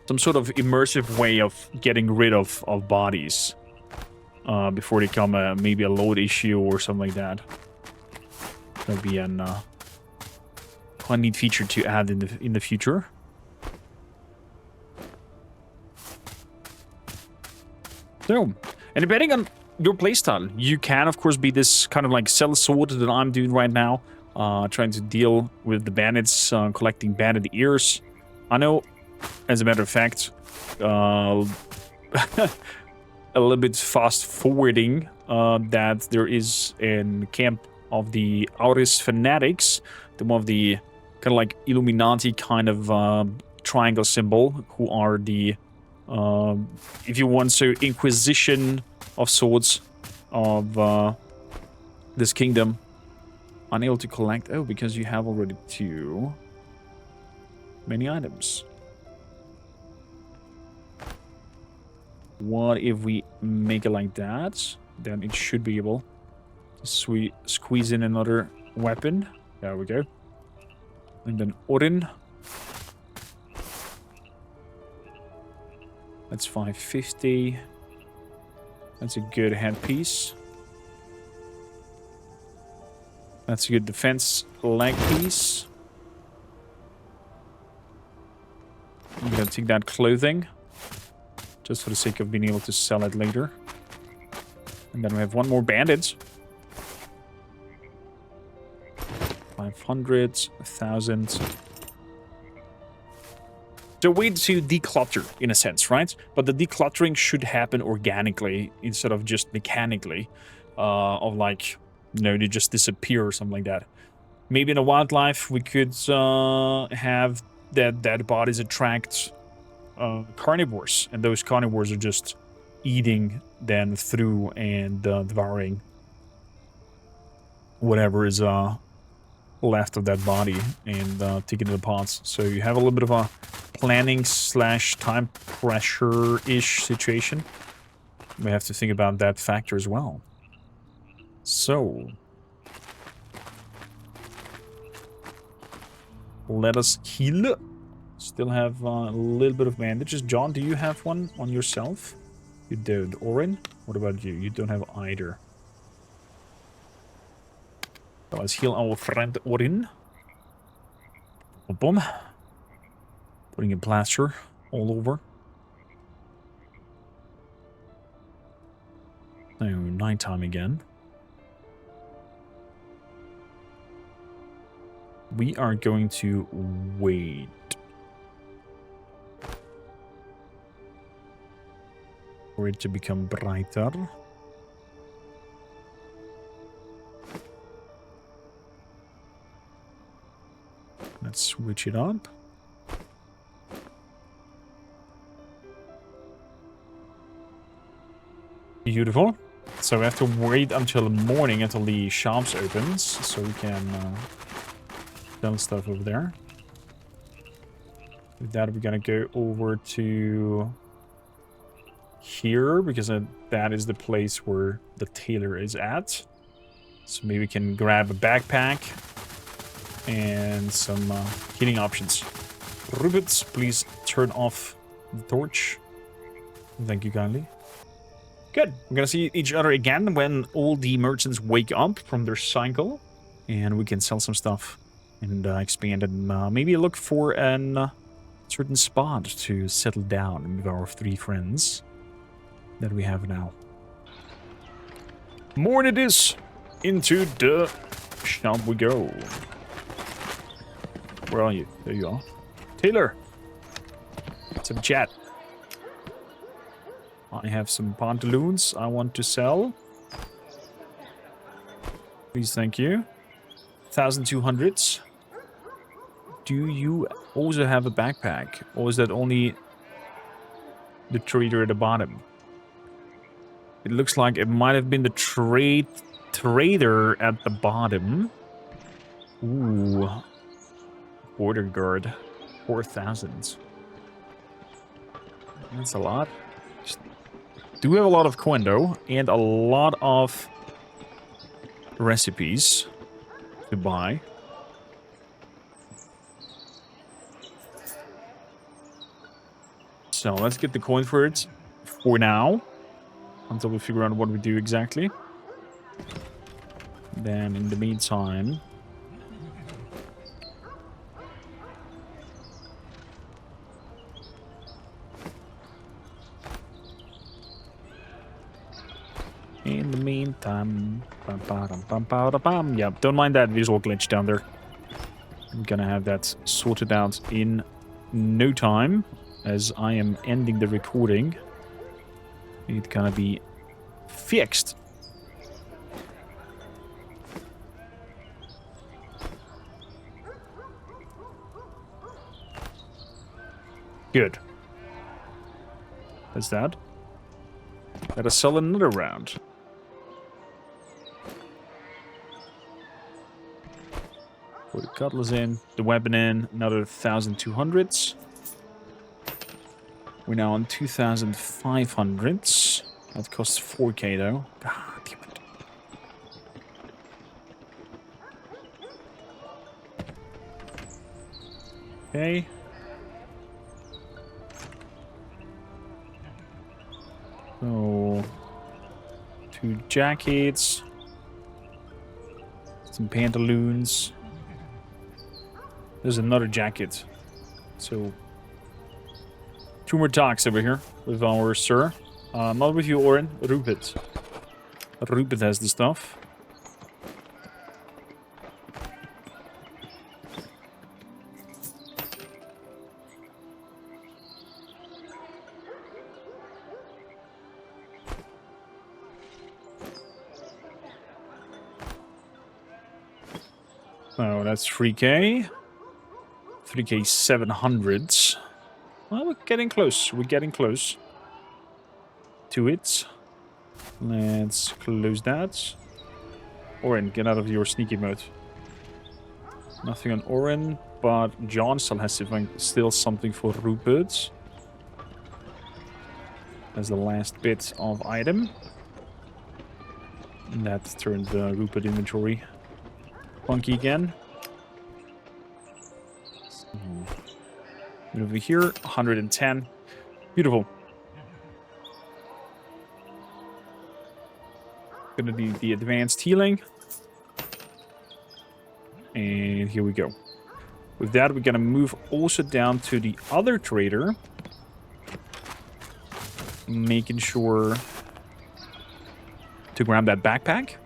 S1: Some sort of immersive way of getting rid of bodies before they become maybe a load issue or something like that. That'll be an quite neat feature to add in the future. So, and depending on your playstyle, you can of course be this kind of like sellsword that I'm doing right now, trying to deal with the bandits, collecting bandit ears. I know, as a matter of fact, a little bit fast forwarding that there is in camp of the Auris fanatics, the one of the kind of like Illuminati kind of triangle symbol, who are the if you want, so Inquisition of sorts of this kingdom. Unable to collect, oh, because you have already too many items. What if we make it like that? Then it should be able to squeeze in another weapon. There we go. And then Odin. That's 550. That's a good headpiece. That's a good defense leg piece. I'm gonna take that clothing, just for the sake of being able to sell it later. And then we have one more bandit. 500, 1,000. So way to declutter, in a sense, right? But the decluttering should happen organically instead of just mechanically. Of like, you know, they just disappear or something like that. Maybe in a wildlife, we could have that dead bodies attract carnivores, and those carnivores are just eating them through and devouring whatever is left of that body and taking it apart. So you have a little bit of a planning / time pressure-ish situation. We have to think about that factor as well. So let us heal. Still have a little bit of bandages. John, do you have one on yourself? You did. Orin, what about you? You don't have either. So let's heal our friend Orin. Boom. Putting a plaster all over. Now, nighttime again. We are going to wait. For it to become brighter. Let's switch it up. Beautiful. So we have to wait until morning, until the shops opens, so we can sell stuff over there. With that, we're gonna go over to here, because that is the place where the tailor is at. So maybe we can grab a backpack and some heating options. Rupert, please turn off the torch. Thank you kindly. Good. We're gonna see each other again when all the merchants wake up from their cycle, and we can sell some stuff and expand and maybe look for a certain spot to settle down with our 3 friends that we have now. Morning it is. Into the shop we go. Where are you? There you are. Taylor. Let's have a chat. I have some pantaloons I want to sell. Please, thank you. 1,200s. Do you also have a backpack? Or is that only the trader at the bottom? It looks like it might have been the trader at the bottom. Ooh. Border guard. 4,000. That's a lot. Do have a lot of coin though, and a lot of recipes to buy. So let's get the coin for it for now, until we figure out what we do exactly. Then in the meantime, yeah, don't mind that visual glitch down there. I'm gonna have that sorted out in no time, as I am ending the recording. It's gonna be fixed. Good. That's that. Gotta sell another round. Put the cutlass in, the weapon in, another 1,200s. We're now on 2,500s. That costs 4k though. God damn it. Okay. So, 2 jackets. Some pantaloons. There's another jacket. So, 2 more talks over here with our sir. Not with you, Oren. Rupert. Rupert has the stuff. Oh, that's 3k. 3k 700s. Well, we're getting close. We're getting close to it. Let's close that. Oren, get out of your sneaky mode. Nothing on Oren, but John still has still something for Rupert. That's the last bit of item. And that turned the Rupert inventory funky again. So, over here, 110. Beautiful. Gonna need the advanced healing. And here we go. With that, we're gonna move also down to the other trader. Making sure to grab that backpack.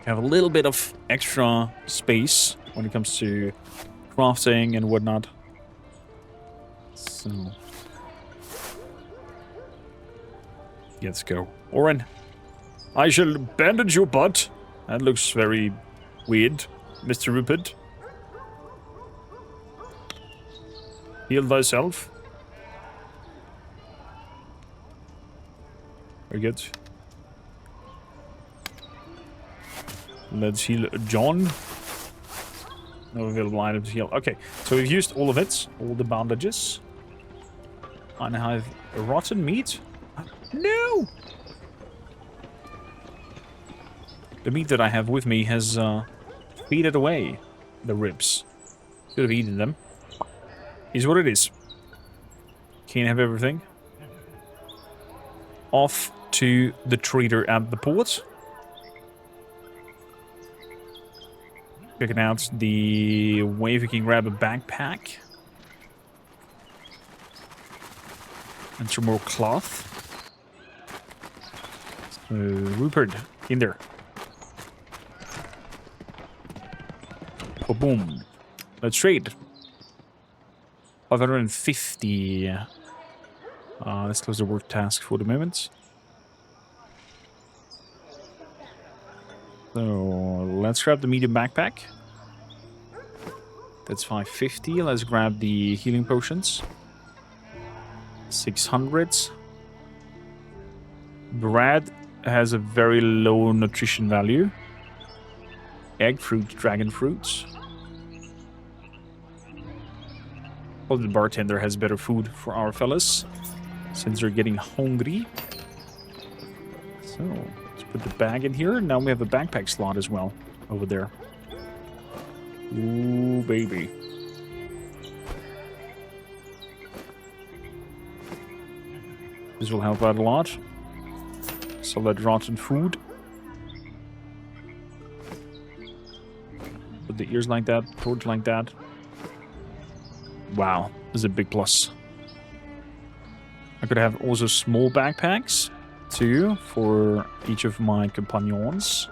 S1: Have a little bit of extra space when it comes to crafting and whatnot. So, let's go. Oren, I shall bandage your butt. That looks very weird, Mr. Rupert. Heal thyself. Very good. Let's heal John. No available items to heal. Okay, so we've used all of it. All the bandages. And I have rotten meat. No! The meat that I have with me has faded away. The ribs. Could have eaten them. Is what it is. Can't have everything. Off to the trader at the port. Checking out the way we can grab a backpack. And some more cloth. So, Rupert, in there. Oh, boom. Let's trade. 550. Let's close the work task for the moment. So, let's grab the medium backpack. That's 550. Let's grab the healing potions. 600. Bread has a very low nutrition value. Egg fruit, dragon fruits. Well, the bartender has better food for our fellas, since they're getting hungry. So, let's put the bag in here. Now we have a backpack slot as well, over there. Ooh, baby. This will help out a lot. Sell that rotten food. Put the ears like that, torch like that. Wow, this is a big plus. I could have also small backpacks, too, for each of my companions.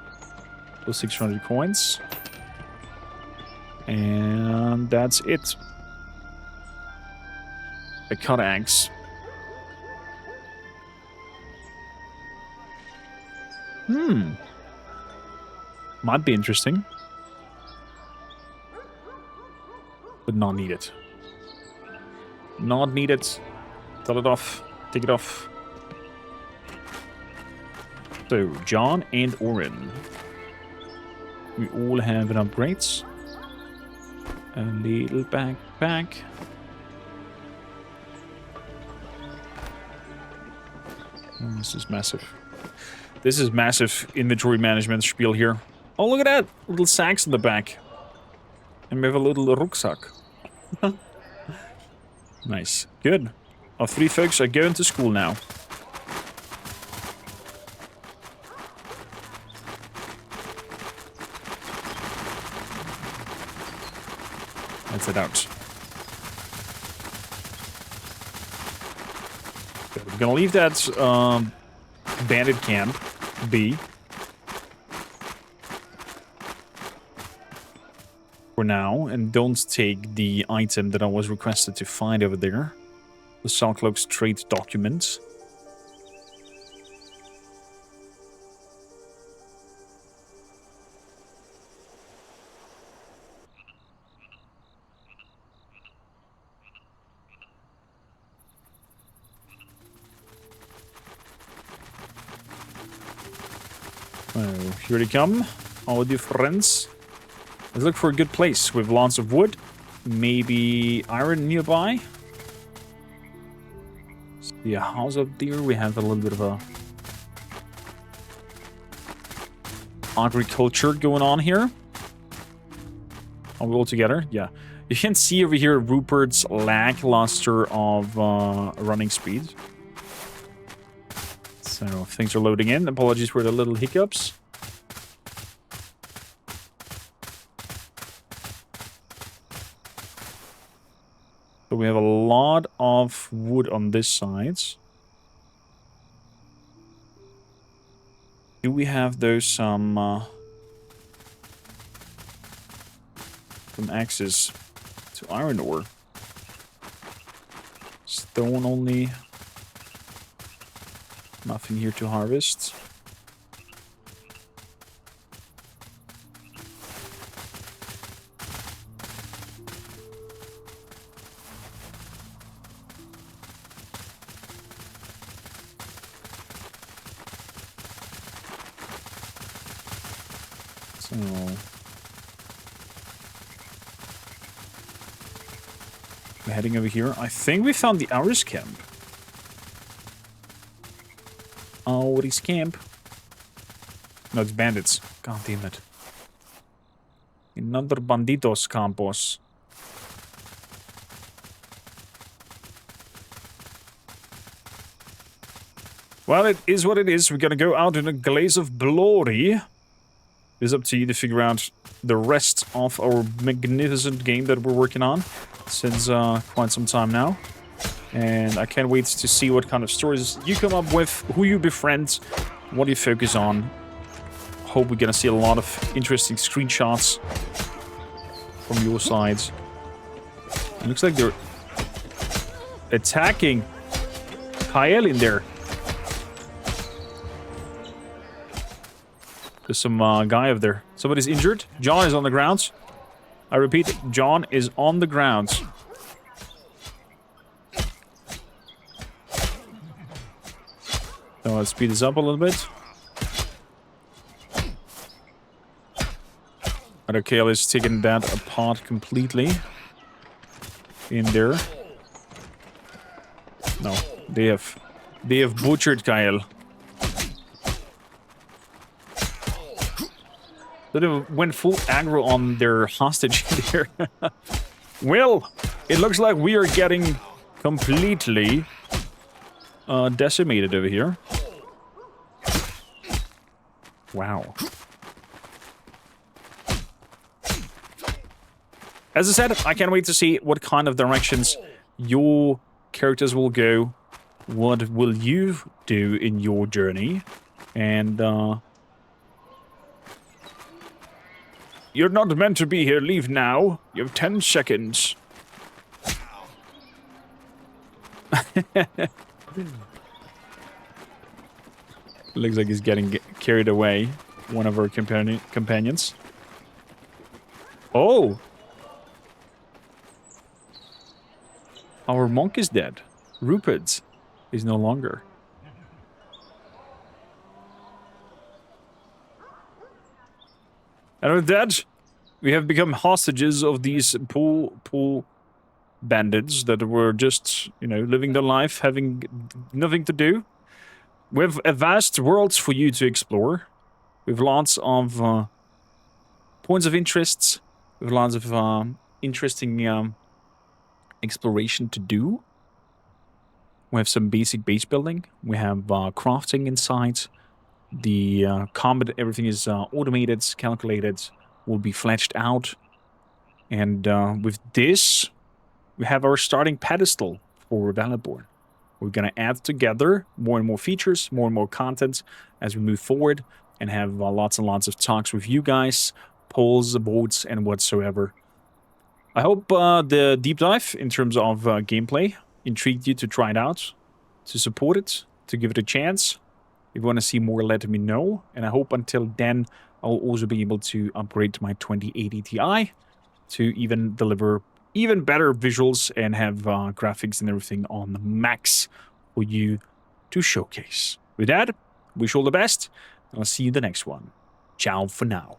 S1: Those 600 coins. And that's it. A cut axe. Might be interesting. But not needed. Not needed. Tell it off. Take it off. So, John and Orin. We all have an upgrades. A little backpack. Oh, this is massive. This is massive inventory management spiel here. Oh, look at that! Little sacks in the back. And we have a little rucksack. Nice. Good. Our 3 folks are going to school now. Let's head out. Good. We're gonna leave that bandit camp be. For now, and don't take the item that I was requested to find over there. The Salcloak's trade document. Oh, here they come, all your friends. Let's look for a good place with lots of wood. Maybe iron nearby. See a house up there. We have a little bit of a agriculture going on here. Are we all together? Yeah. You can see over here Rupert's lackluster of running speed. So things are loading in. Apologies for the little hiccups. So we have a lot of wood on this side. Do we have those some axes to iron ore? Stone only. Nothing here to harvest. So... we're heading over here. I think we found the Irish camp. Irish camp. No, it's bandits. God damn it. Another banditos campos. Well, it is what it is. We're gonna go out in a glaze of glory. It's up to you to figure out the rest of our magnificent game that we're working on since quite some time now. And I can't wait to see what kind of stories you come up with, who you befriend, what you focus on. Hope we're gonna see a lot of interesting screenshots from your side. It looks like they're attacking Kyle in there. There's some guy over there. Somebody's injured. John is on the ground. I repeat, John is on the ground. So let's speed this up a little bit. Other Kale is taking that apart completely. In there. No, they have butchered Kyle. So they went full aggro on their hostage here. Well, it looks like we are getting completely decimated over here. Wow. As I said, I can't wait to see what kind of directions your characters will go. What will you do in your journey? And, you're not meant to be here. Leave now. You have 10 seconds. Looks like he's getting carried away. One of our companions. Oh! Our monk is dead. Rupert is no longer. And with that, we have become hostages of these poor bandits that were just, you know, living their life, having nothing to do. We have a vast world for you to explore. We have lots of points of interest. We have lots of interesting exploration to do. We have some basic base building. We have crafting inside. The combat, everything is automated, calculated, will be fleshed out. And with this, we have our starting pedestal for Valorborn. We're going to add together more and more features, more and more content as we move forward and have lots and lots of talks with you guys, polls, votes, and whatsoever. I hope the deep dive in terms of gameplay intrigued you to try it out, to support it, to give it a chance. If you want to see more, let me know. And I hope until then, I'll also be able to upgrade my 2080 Ti to even deliver even better visuals and have graphics and everything on the max for you to showcase. With that, wish you all the best, and I'll see you in the next one. Ciao for now.